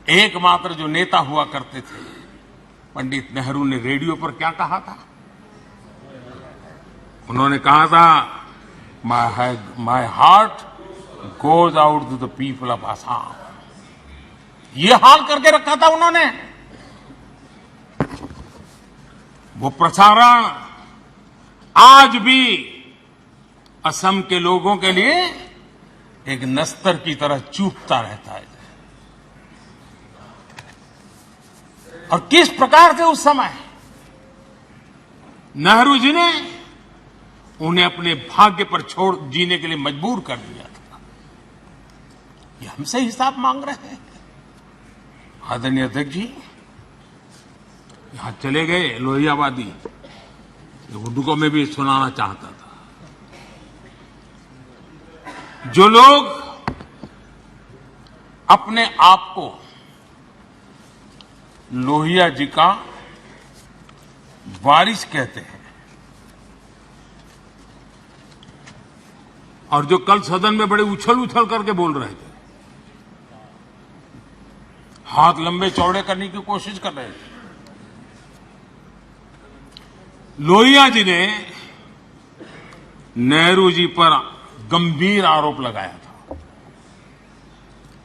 एकमात्र जो नेता हुआ करते थे, पंडित नेहरू ने रेडियो पर क्या कहा था? उन्होंने कहा था, my heart goes out to the people of Assam. ये हाल करके रखा था उन्होंने। वो प्रसारण आज भी असम के लोगों के लिए एक नस्तर की तरह चूकता रहता है। और किस प्रकार से उस समय नेहरू जी ने उन्हें अपने भाग्य पर छोड़ जीने के लिए मजबूर कर दिया था। ये हमसे हिसाब मांग रहे हैं। आदरणीय अध्यक्ष जी, यहां चले गए लोहियावादी, उर्दू को मैं भी सुनाना चाहता था। जो लोग अपने आप को लोहिया जी का वारिस कहते हैं। और जो कल सदन में बड़े उछल उछल करके बोल रहे थे, हाथ लंबे चौड़े करने की कोशिश कर रहे थे, लोहिया जी ने नेहरू जी पर गंभीर आरोप लगाया था।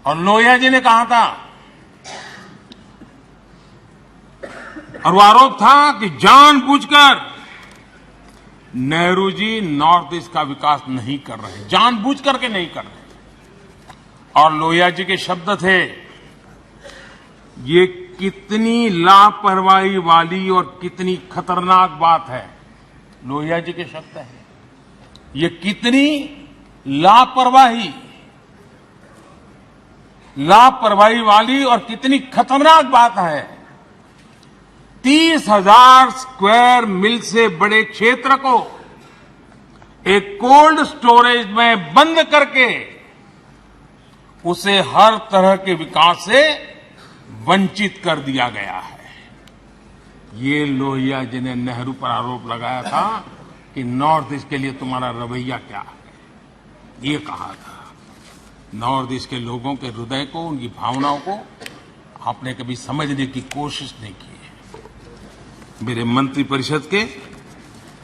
और लोहिया जी ने कहा था, और वो आरोप था कि जानबूझकर नेहरू जी नॉर्थ ईस्ट का विकास नहीं कर रहे, जानबूझ करके नहीं कर रहे। और लोहिया जी के शब्द थे, ये कितनी लापरवाही वाली और कितनी खतरनाक बात है। लोहिया जी के शब्द हैं, ये कितनी लापरवाही वाली और कितनी खतरनाक बात है। 30,000 स्क्वायर मील से बड़े क्षेत्र को एक कोल्ड स्टोरेज में बंद करके उसे हर तरह के विकास से वंचित कर दिया गया है। ये लोहिया जी ने नेहरू पर आरोप लगाया था कि नॉर्थ ईस्ट के लिए तुम्हारा रवैया क्या है। ये कहा था। नॉर्थ ईस्ट के लोगों के हृदय को, उनकी भावनाओं को आपने कभी समझने की कोशिश नहीं की है। मेरे मंत्रिपरिषद के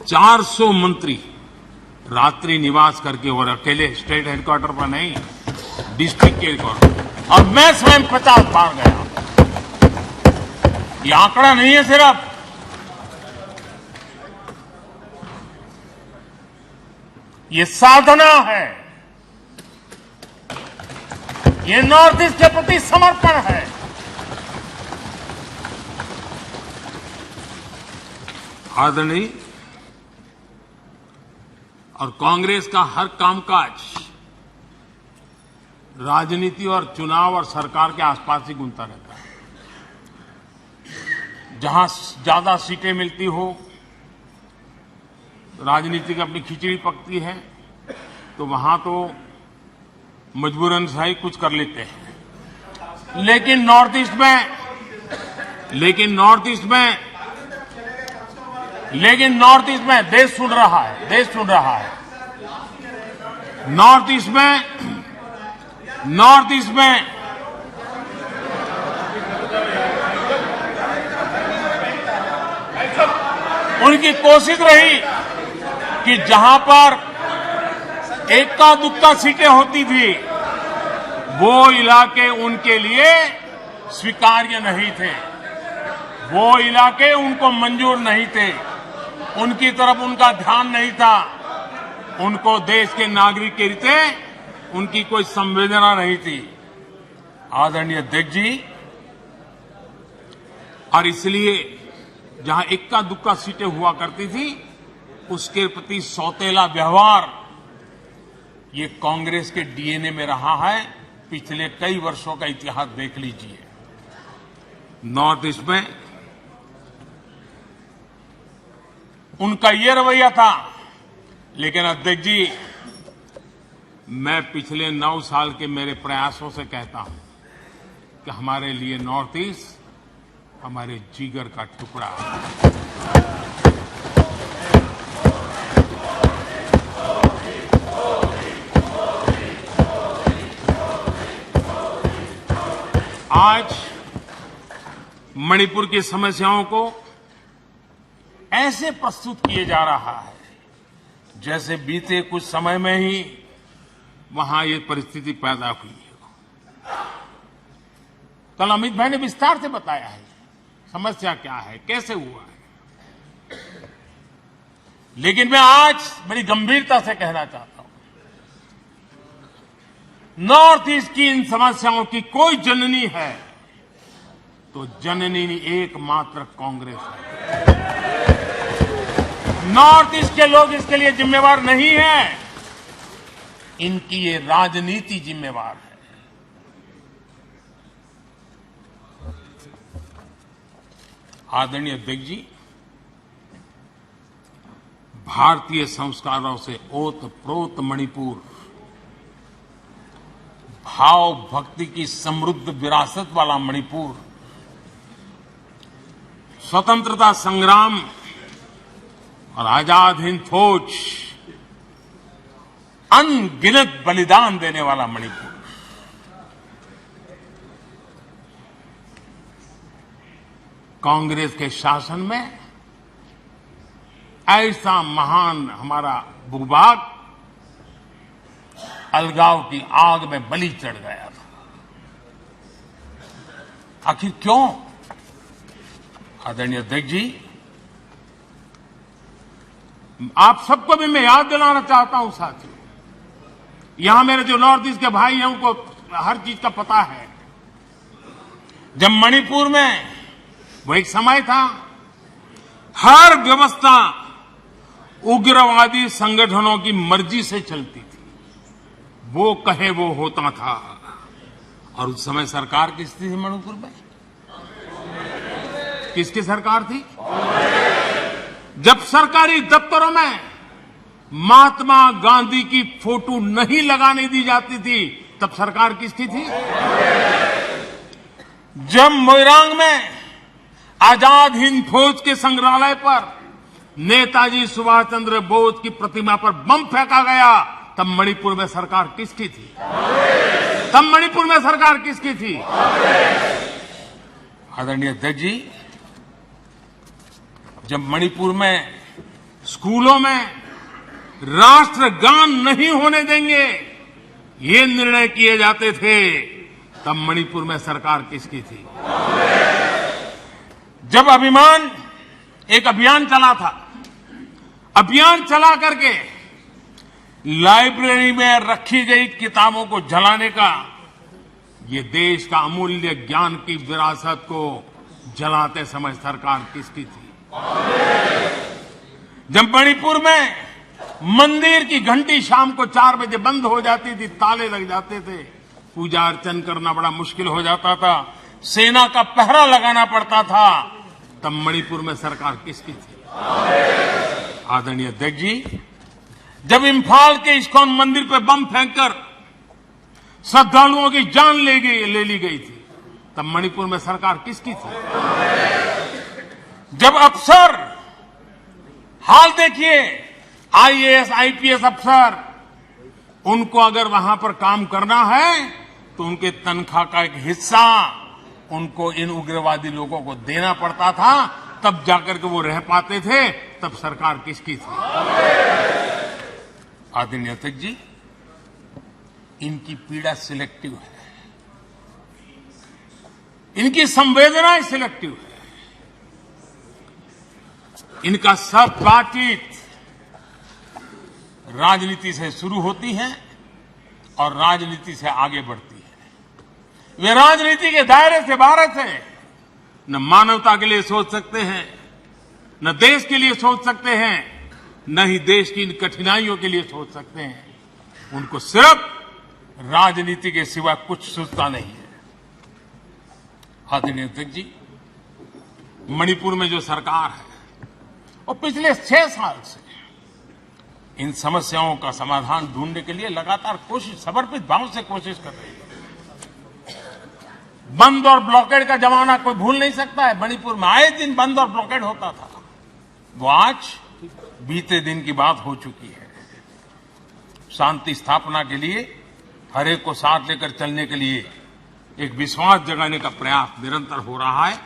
400 मंत्री रात्रि निवास करके, और अकेले स्टेट हेडक्वार्टर पर नहीं, डिस्ट्रिक्ट के हेडक्वार्टर, और मैं स्वयं 50 बार गया। ये आंकड़ा नहीं है सिर्फ, ये साधना है, ये नॉर्थ ईस्ट के प्रति समर्पण है। आदरणीय, और कांग्रेस का हर कामकाज राजनीति और चुनाव और सरकार के आसपास ही घूमता रहता है। जहां ज्यादा सीटें मिलती हो, राजनीति की अपनी खिचड़ी पकती है, तो वहां तो मजबूरन सही कुछ कर लेते हैं। लेकिन नॉर्थ ईस्ट में देश सुन रहा है। नॉर्थ ईस्ट में उनकी कोशिश रही कि जहां पर एक्का दुक्का सीटें होती थी, वो इलाके उनके लिए स्वीकार्य नहीं थे, वो इलाके उनको मंजूर नहीं थे, उनकी तरफ उनका ध्यान नहीं था, उनको देश के नागरिक के रीते उनकी कोई संवेदना नहीं थी। आदरणीय अध्यक्ष जी, और इसलिए जहां इक्का दुक्का सीटें हुआ करती थी, उसके प्रति सौतेला व्यवहार ये कांग्रेस के डीएनए में रहा है। पिछले कई वर्षों का इतिहास देख लीजिए। नॉर्थ ईस्ट में उनका ये रवैया था। लेकिन अध्यक्ष जी, मैं पिछले 9 साल के मेरे प्रयासों से कहता हूं कि हमारे लिए नॉर्थ ईस्ट हमारे जिगर का टुकड़ा है। आज मणिपुर की समस्याओं को ऐसे प्रस्तुत किए जा रहा है जैसे बीते कुछ समय में ही वहां ये परिस्थिति पैदा हुई है। कल अमित भाई ने विस्तार से बताया है समस्या क्या है, कैसे हुआ है। लेकिन मैं आज बड़ी गंभीरता से कहना चाहता हूं, नॉर्थ ईस्ट की इन समस्याओं की कोई जननी है तो जननी एकमात्र कांग्रेस है। नॉर्थ ईस्ट के लोग इसके लिए जिम्मेवार नहीं हैं, इनकी ये राजनीति जिम्मेवार है। आदरणीय अध्यक्ष जी, भारतीय संस्कारों से ओतप्रोत मणिपुर, भाव भक्ति की समृद्ध विरासत वाला मणिपुर स्वतंत्रता संग्राम और आजाद हिंद फौज अनगिनत बलिदान देने वाला मणिपुर, कांग्रेस के शासन में ऐसा महान हमारा भूभाग अलगाव की आग में बलि चढ़ गया था। आखिर क्यों? आदरणीय अध्यक्ष जी, आप सबको भी मैं याद दिलाना चाहता हूं साथियों, यहां मेरे जो नॉर्थ ईस्ट के भाई हैं उनको हर चीज का पता है। जब मणिपुर में वो एक समय था, हर व्यवस्था उग्रवादी संगठनों की मर्जी से चलती थी, वो कहे वो होता था। और उस समय सरकार किसकी थी मणिपुर में? किसकी सरकार थी? जब सरकारी दफ्तरों में महात्मा गांधी की फोटो नहीं लगाने दी जाती थी, तब सरकार किसकी थी? जब मोइरांग में आजाद हिंद फौज के संग्रहालय पर नेताजी सुभाष चंद्र बोस की प्रतिमा पर बम फेंका गया, तब मणिपुर में सरकार किसकी थी? तब मणिपुर में सरकार किसकी थी? आदरणीय अध्यक्ष जी, जब मणिपुर में स्कूलों में राष्ट्रगान नहीं होने देंगे, ये निर्णय किए जाते थे, तब मणिपुर में सरकार किसकी थी? जब एक अभियान चला था, अभियान चला करके लाइब्रेरी में रखी गई किताबों को जलाने का, ये देश का अमूल्य ज्ञान की विरासत को जलाते समय सरकार किसकी थी? जब मणिपुर में मंदिर की घंटी शाम को 4 बजे बंद हो जाती थी, ताले लग जाते थे, पूजा अर्चन करना बड़ा मुश्किल हो जाता था, सेना का पहरा लगाना पड़ता था, तब मणिपुर में सरकार किसकी थी? आदरणीय अध्यक्ष जी, जब इम्फाल के इस्कॉन मंदिर पर बम फेंककर श्रद्धालुओं की जान ले ली गई थी, तब मणिपुर में सरकार किसकी थी? जब अफसर, हाल देखिए, आईएएस आईपीएस अफसर, उनको अगर वहां पर काम करना है तो उनके तनख्वाह का एक हिस्सा उनको इन उग्रवादी लोगों को देना पड़ता था, तब जाकर के वो रह पाते थे, तब सरकार किसकी थी? आदरणीय अध्यक्ष जी, इनकी पीड़ा सिलेक्टिव है, इनकी संवेदनाएं सिलेक्टिव है, इनका सब बातचीत राजनीति से शुरू होती है और राजनीति से आगे बढ़ती है। वे राजनीति के दायरे से बाहर से न मानवता के लिए सोच सकते हैं, न देश के लिए सोच सकते हैं, न ही देश की इन कठिनाइयों के लिए सोच सकते हैं। उनको सिर्फ राजनीति के सिवा कुछ सूझता नहीं है। आदरणीय अध्यक्ष जी, मणिपुर में जो सरकार है और पिछले 6 साल से इन समस्याओं का समाधान ढूंढने के लिए लगातार कोशिश, समर्पित भाव से कोशिश कर रही है। बंद और ब्लॉकेड का जमाना कोई भूल नहीं सकता है। मणिपुर में आए दिन बंद और ब्लॉकेड होता था, वो आज बीते दिन की बात हो चुकी है। शांति स्थापना के लिए, हर एक को साथ लेकर चलने के लिए एक विश्वास जगाने का प्रयास निरंतर हो रहा है,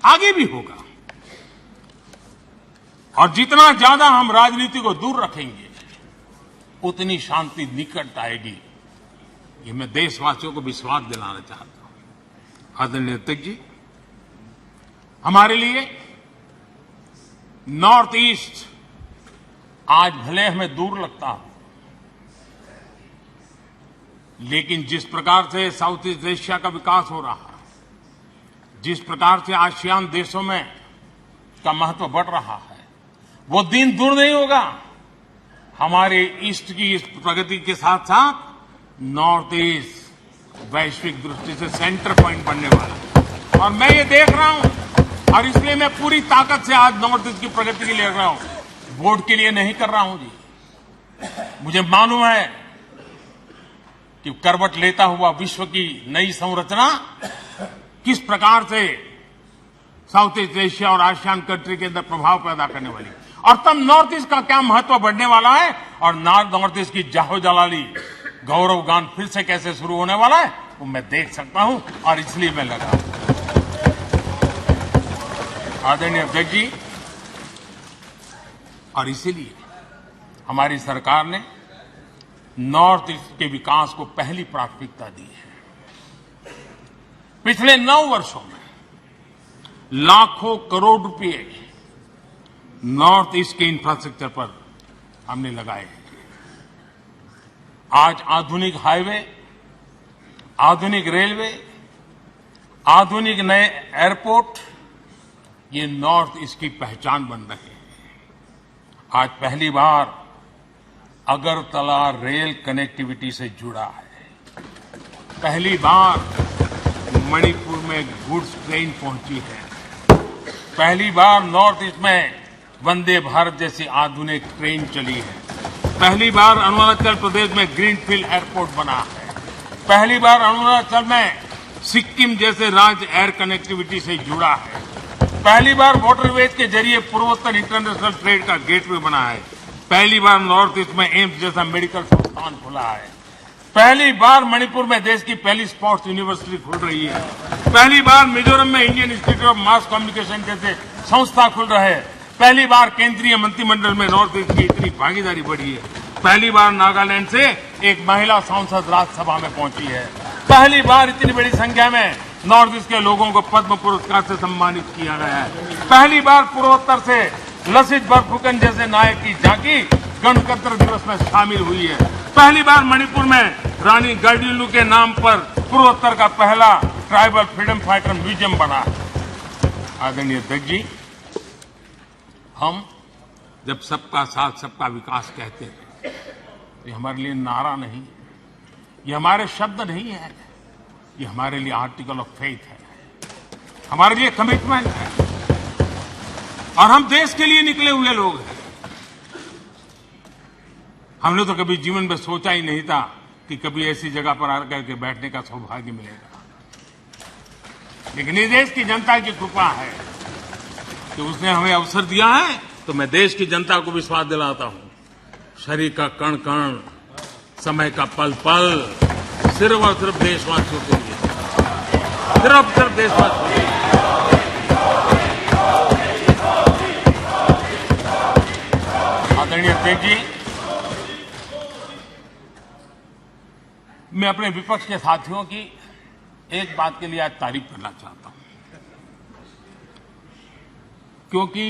आगे भी होगा। और जितना ज्यादा हम राजनीति को दूर रखेंगे, उतनी शांति निकट आएगी। ये मैं देशवासियों को विश्वास दिलाना चाहता हूं। आदरणीय अध्यक्ष जी, हमारे लिए नॉर्थ ईस्ट आज भले हमें दूर लगता हो, लेकिन जिस प्रकार से साउथ ईस्ट एशिया का विकास हो रहा है, जिस प्रकार से आसियान देशों में का महत्व बढ़ रहा है, वो दिन दूर नहीं होगा। हमारे ईस्ट की इस प्रगति के साथ साथ नॉर्थ ईस्ट वैश्विक दृष्टि से सेंटर पॉइंट बनने वाला है। और मैं ये देख रहा हूं, और इसलिए मैं पूरी ताकत से आज नॉर्थ ईस्ट की प्रगति के लिए लग रहा हूं। वोट के लिए नहीं कर रहा हूं जी। मुझे मालूम है कि करवट लेता हुआ विश्व की नई संरचना किस प्रकार से साउथ ईस्ट एशिया और आसियान कंट्री के अंदर प्रभाव पैदा करने वाली। और तब नॉर्थ ईस्ट का क्या महत्व बढ़ने वाला है और नॉर्थ ईस्ट की जाहो जलाली गौरव गान फिर से कैसे शुरू होने वाला है वो मैं देख सकता हूं और इसलिए मैं लगा। आदरणीय अध्यक्ष जी, और इसीलिए हमारी सरकार ने नॉर्थ ईस्ट के विकास को पहली प्राथमिकता दी है। पिछले 9 वर्षों में लाखों करोड़ रुपए नॉर्थ ईस्ट के इंफ्रास्ट्रक्चर पर हमने लगाए हैं। आज आधुनिक हाईवे, आधुनिक रेलवे, आधुनिक नए एयरपोर्ट, ये नॉर्थ ईस्ट की पहचान बन रहे हैं। आज पहली बार अगरतला रेल कनेक्टिविटी से जुड़ा है। पहली बार मणिपुर में गुड्स ट्रेन पहुंची है। पहली बार नॉर्थ ईस्ट में वंदे भारत जैसी आधुनिक ट्रेन चली है। पहली बार अरुणाचल प्रदेश में ग्रीनफील्ड एयरपोर्ट बना है। पहली बार अरुणाचल में सिक्किम जैसे राज्य एयर कनेक्टिविटी से जुड़ा है। पहली बार वाटरवेज के जरिए पूर्वोत्तर इंटरनेशनल ट्रेड का गेटवे बना है। पहली बार नॉर्थ ईस्ट में एम्स जैसा मेडिकल संस्थान खुला है। पहली बार मणिपुर में देश की पहली स्पोर्ट्स यूनिवर्सिटी खुल रही है। पहली बार मिजोरम में Indian institute of mass communication जैसे संस्था खुल रहे हैं। पहली बार केंद्रीय मंत्रिमंडल में नॉर्थ ईस्ट की इतनी भागीदारी बढ़ी है। पहली बार नागालैंड से एक महिला सांसद राज्यसभा में पहुंची है। पहली बार इतनी बड़ी संख्या में नॉर्थ ईस्ट के लोगों को पद्म पुरस्कार से सम्मानित किया गया है। पहली बार पूर्वोत्तर से लसित बरफुकन जैसे नायक की झांकी गणतंत्र दिवस में शामिल हुई है। पहली बार मणिपुर में रानी गाइडिंलिउ के नाम पर पूर्वोत्तर का पहला ट्राइबल फ्रीडम फाइटर म्यूजियम बना है। आदरणीय अध्यक्ष जी, हम जब सबका साथ सबका विकास कहते हैं तो ये हमारे लिए नारा नहीं, ये हमारे शब्द नहीं है, ये हमारे लिए आर्टिकल ऑफ फेथ है, हमारे लिए कमिटमेंट है और हम देश के लिए निकले हुए लोग हैं। हमने तो कभी जीवन में सोचा ही नहीं था कि कभी ऐसी जगह पर आकर के बैठने का सौभाग्य मिलेगा, लेकिन इस देश की जनता की कृपा है कि उसने हमें अवसर दिया है। तो मैं देश की जनता को विश्वास दिलाता हूं, शरीर का कण कण, समय का पल पल सिर्फ और सिर्फ देशवासियों के लिए, सिर्फ देशवासियों के लिए। आदरणीय अध्यक्ष जी, मैं अपने विपक्ष के साथियों की एक बात के लिए आज तारीफ करना चाहता हूं, क्योंकि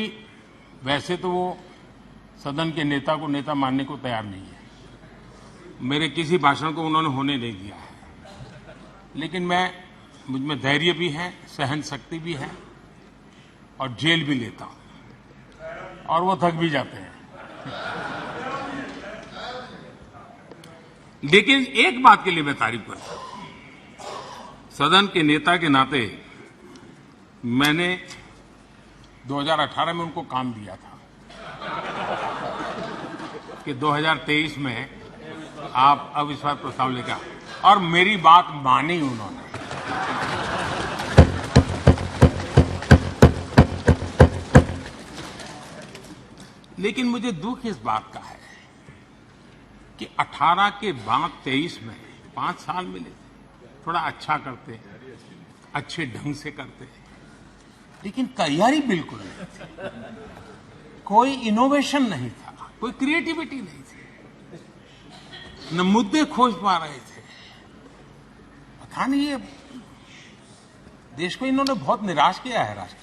वैसे तो वो सदन के नेता को नेता मानने को तैयार नहीं है। मेरे किसी भाषण को उन्होंने होने नहीं दिया है, लेकिन मुझ में धैर्य भी है, सहन शक्ति भी है और जेल भी लेता हूं और वो थक भी जाते हैं। लेकिन एक बात के लिए मैं तारीफ करता हूं, सदन के नेता के नाते मैंने 2018 में उनको काम दिया था कि 2023 में आप अविश्वास प्रस्ताव लेकर, और मेरी बात मानी उन्होंने। लेकिन मुझे दुख इस बात का है कि 18 के बाद 23 में 5 साल मिले, थोड़ा अच्छा करते, अच्छे ढंग से करते, लेकिन तैयारी बिल्कुल नहीं थी, कोई इनोवेशन नहीं था, कोई क्रिएटिविटी नहीं थी, न मुद्दे खोज पा रहे थे। पता नहीं ये देश को इन्होंने बहुत निराश किया है राष्ट्र।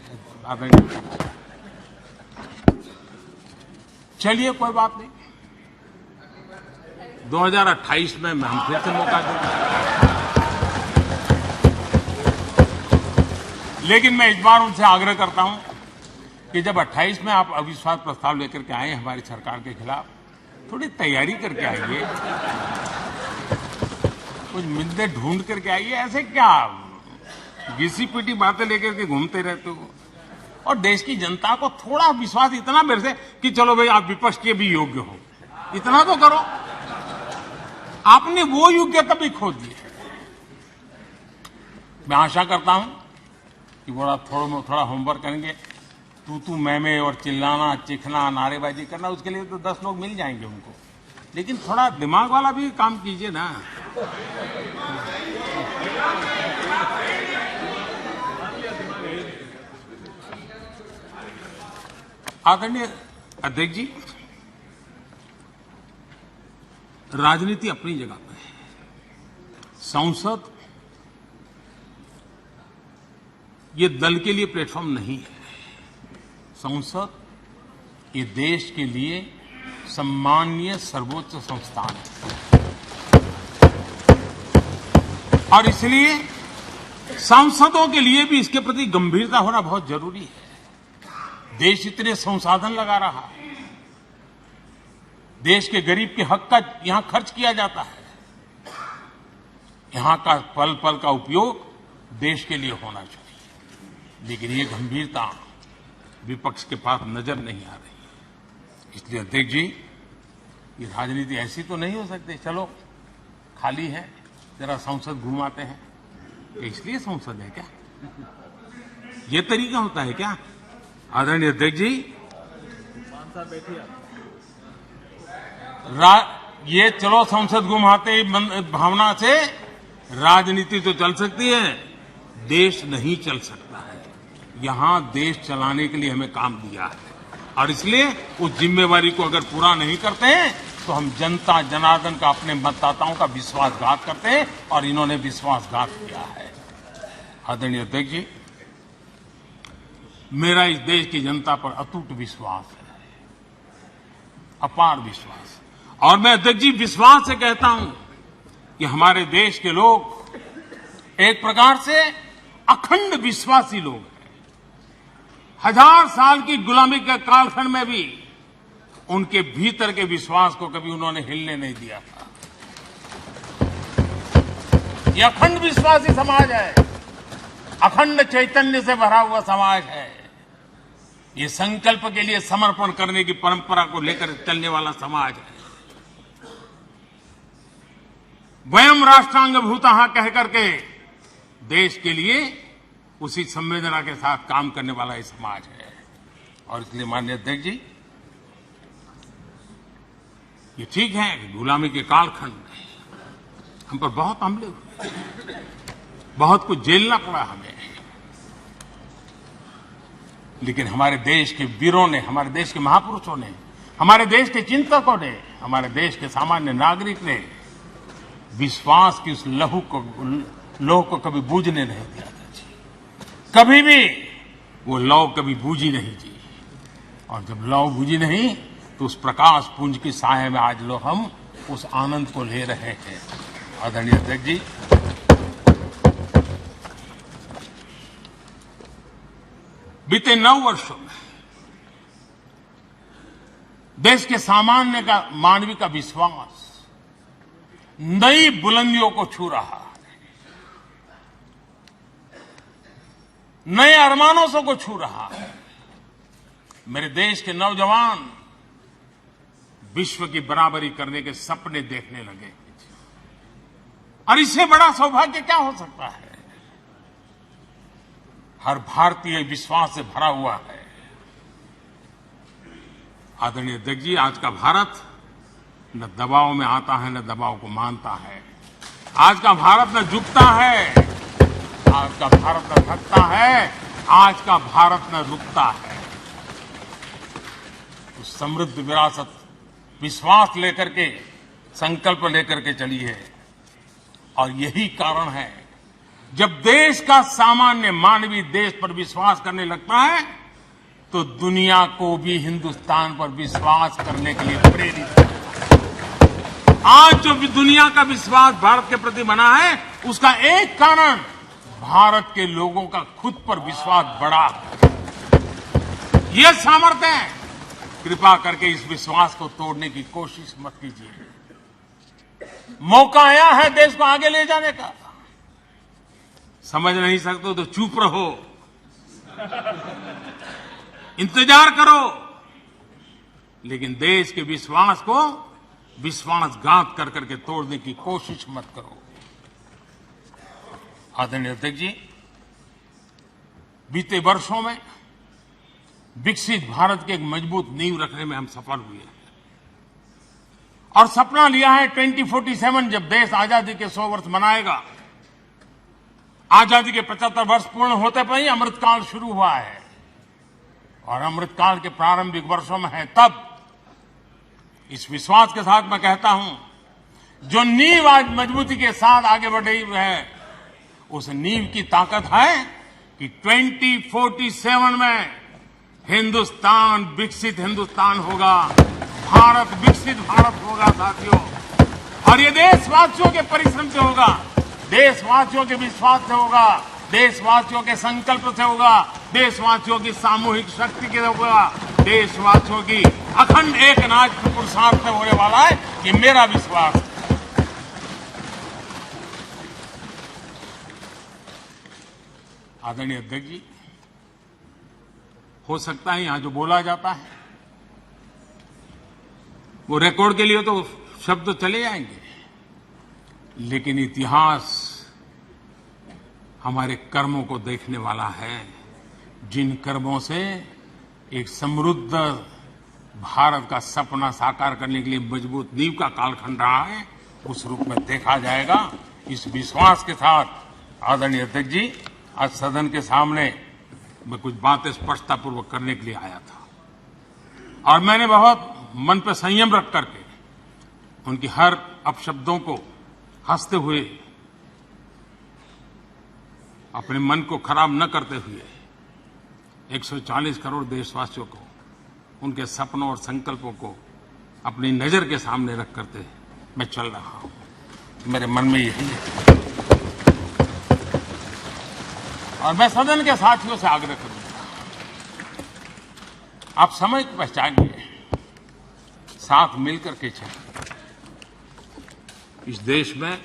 चलिए कोई बात नहीं, 2028 में हम फिर से मौका देंगे। लेकिन मैं इस बार उनसे आग्रह करता हूं कि जब 28 में आप अविश्वास प्रस्ताव लेकर के आए हमारी सरकार के खिलाफ, थोड़ी तैयारी करके आइए, कुछ मुद्दे ढूंढ करके आइए। ऐसे क्या घिसी पिटी बातें लेकर के घूमते रहते हो? और देश की जनता को थोड़ा विश्वास इतना मेरे से कि चलो भाई आप विपक्ष के भी योग्य हो, इतना तो करो। आपने वो योग्यता भी खो दी है। मैं आशा करता हूं कि बोला थोड़ा होमवर्क करेंगे, तू मैं और चिल्लाना, चिखना, नारेबाजी करना, उसके लिए तो 10 लोग मिल जाएंगे उनको। लेकिन थोड़ा दिमाग वाला भी काम कीजिए ना। आदरणीय अध्यक्ष जी, राजनीति अपनी जगह पर है। संसद ये दल के लिए प्लेटफॉर्म नहीं है। संसद ये देश के लिए सम्माननीय सर्वोच्च संस्थान है और इसलिए सांसदों के लिए भी इसके प्रति गंभीरता होना बहुत जरूरी है। देश इतने संसाधन लगा रहा है, देश के गरीब के हक का यहां खर्च किया जाता है, यहां का पल पल का उपयोग देश के लिए होना चाहिए। लेकिन ये गंभीरता विपक्ष के पास नजर नहीं आ रही है। इसलिए अध्यक्ष जी, ये राजनीति ऐसी तो नहीं हो सकती, चलो खाली है जरा संसद घुमाते हैं, इसलिए संसद है क्या? ये तरीका होता है क्या? आदरणीय अध्यक्ष जी, ये चलो संसद घुमाते भावना से राजनीति तो चल सकती है, देश नहीं चल सकता है। यहां देश चलाने के लिए हमें काम दिया है और इसलिए उस जिम्मेवारी को अगर पूरा नहीं करते हैं तो हम जनता जनार्दन का, अपने मतदाताओं का विश्वासघात करते हैं और इन्होंने विश्वासघात किया है। आदरणीय अध्यक्ष जी, मेरा इस देश की जनता पर अटूट विश्वास है, अपार विश्वास। और मैं अध्यक्ष जी विश्वास से कहता हूं कि हमारे देश के लोग एक प्रकार से अखंड विश्वासी लोग हैं। 1000 साल की गुलामी के कालखंड में भी उनके भीतर के विश्वास को कभी उन्होंने हिलने नहीं दिया था। ये अखंड विश्वासी समाज है, अखंड चैतन्य से भरा हुआ समाज है। ये संकल्प के लिए समर्पण करने की परंपरा को लेकर चलने वाला समाज है। वयम राष्ट्रांग भूतः कह करके देश के लिए उसी संवेदना के साथ काम करने वाला ये समाज है। और इसलिए माननीय अध्यक्ष जी, ये ठीक है कि गुलामी के कालखंड में हम पर बहुत हमले हुए, बहुत कुछ झेलना पड़ा हमें, लेकिन हमारे देश के वीरों ने, हमारे देश के महापुरुषों ने, हमारे देश के चिंतकों ने, हमारे देश के सामान्य नागरिक ने विश्वास की उस लौ को कभी बूझने नहीं दिया था जी। कभी भी वो लौ कभी बूझी नहीं जी। और जब लौ बूझी नहीं तो उस प्रकाश पुंज की साए में आज लोग हम उस आनंद को ले रहे हैं। आदरणीय अध्यक्ष जी, बीते 9 वर्षों में देश के सामान्य का, मानवीय का विश्वास नई बुलंदियों को छू रहा है, नए अरमानों से को छू रहा है। मेरे देश के नौजवान विश्व की बराबरी करने के सपने देखने लगे और इससे बड़ा सौभाग्य क्या हो सकता है? हर भारतीय विश्वास से भरा हुआ है। आदरणीय अध्यक्ष जी, आज का भारत न दबाव में आता है न दबाव को मानता है। आज का भारत न झुकता है, आज का भारत न थकता है, आज का भारत न रुकता है। उस समृद्ध विरासत, विश्वास लेकर के, संकल्प लेकर के चली है। और यही कारण है, जब देश का सामान्य मानवीय देश पर विश्वास करने लगता है तो दुनिया को भी हिंदुस्तान पर विश्वास करने के लिए प्रेरित करता है। आज जो भी दुनिया का विश्वास भारत के प्रति बना है, उसका एक कारण भारत के लोगों का खुद पर विश्वास बढ़ा है। यह सामर्थ्य है। कृपा करके इस विश्वास को तोड़ने की कोशिश मत कीजिए। मौका आया है देश को आगे ले जाने का। समझ नहीं सकते तो चुप रहो, इंतजार करो, लेकिन देश के विश्वास को विश्वासघात कर करके तोड़ने की कोशिश मत करो। आदरणीय अध्यक्ष जी, बीते वर्षों में विकसित भारत की एक मजबूत नींव रखने में हम सफल हुए हैं और सपना लिया है 2047 जब देश आजादी के 100 वर्ष मनाएगा। आजादी के 75 वर्ष पूर्ण होते पर ही अमृतकाल शुरू हुआ है और अमृतकाल के प्रारंभिक वर्षों में है। तब इस विश्वास के साथ मैं कहता हूं, जो नींव आज मजबूती के साथ आगे बढ़ रही है, उस नींव की ताकत है कि 2047 में हिंदुस्तान विकसित हिंदुस्तान होगा, भारत विकसित भारत होगा साथियों। और ये देशवासियों के परिश्रम से होगा, देशवासियों के विश्वास से होगा, देशवासियों के संकल्प से होगा, देशवासियों की सामूहिक शक्ति से होगा, देशवासियों की अखंड एकनाथ के पुरुषार्थ से होने वाला है। ये मेरा विश्वास है। आदरणीय अध्यक्ष जी, हो सकता है यहां जो बोला जाता है वो रिकॉर्ड के लिए तो शब्द चले जाएंगे, लेकिन इतिहास हमारे कर्मों को देखने वाला है, जिन कर्मों से एक समृद्ध भारत का सपना साकार करने के लिए मजबूत नींव का कालखंड रहा है, उस रूप में देखा जाएगा। इस विश्वास के साथ आदरणीय अध्यक्ष जी, आज सदन के सामने मैं कुछ बातें स्पष्टतापूर्वक करने के लिए आया था और मैंने बहुत मन पर संयम रख करके उनकी हर अपशब्दों को हंसते हुए, अपने मन को खराब न करते हुए 140 करोड़ देशवासियों को, उनके सपनों और संकल्पों को अपनी नजर के सामने रख करके मैं चल रहा हूं। मेरे मन में यही है और मैं सदन के साथियों से आग्रह करूंगा, आप समय को पहचानिए, साथ मिलकर के चलें। इस देश में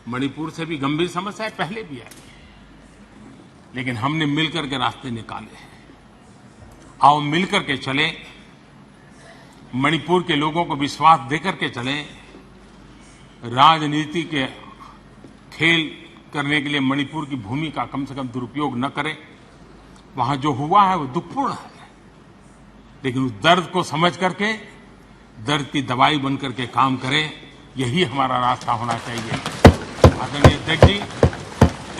मणिपुर से भी गंभीर समस्याएं पहले भी आई, लेकिन हमने मिलकर के रास्ते निकाले हैं। आओ मिलकर के चलें, मणिपुर के लोगों को विश्वास देकर के चलें। राजनीति के खेल करने के लिए मणिपुर की भूमि का कम से कम दुरुपयोग न करें। वहां जो हुआ है वो दुखपूर्ण है, लेकिन उस दर्द को समझ करके दर्द की दवाई बन करके काम करें, यही हमारा रास्ता होना चाहिए। आदरणीय अध्यक्ष जी,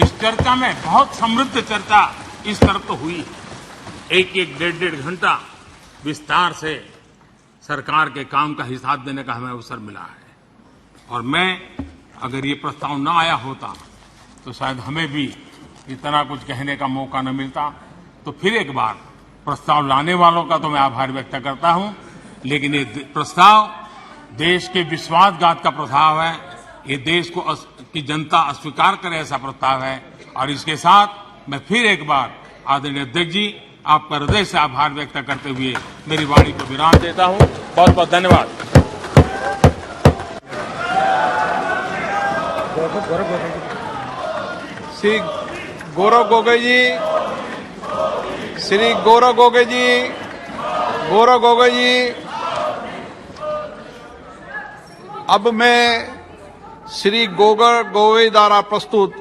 इस चर्चा में बहुत समृद्ध चर्चा इस तरफ तो हुई, एक डेढ़ घंटा विस्तार से सरकार के काम का हिसाब देने का हमें अवसर मिला है और मैं अगर ये प्रस्ताव न आया होता तो शायद हमें भी इतना कुछ कहने का मौका न मिलता। तो फिर एक बार प्रस्ताव लाने वालों का तो मैं आभार व्यक्त करता हूं, लेकिन ये प्रस्ताव देश के विश्वासघात का प्रस्ताव है, ये देश को की जनता अस्वीकार करे ऐसा प्रस्ताव है। और इसके साथ मैं फिर एक बार आदरणीय अध्यक्ष जी, आपका हृदय से आभार व्यक्त करते हुए मेरी वाणी को विराम देता हूं। बहुत बहुत धन्यवाद। श्री गौरव गोगोई जी, श्री गौरव गोगोई जी, गौरव गोगोई जी। अब मैं श्री गौरव गोगोई द्वारा प्रस्तुत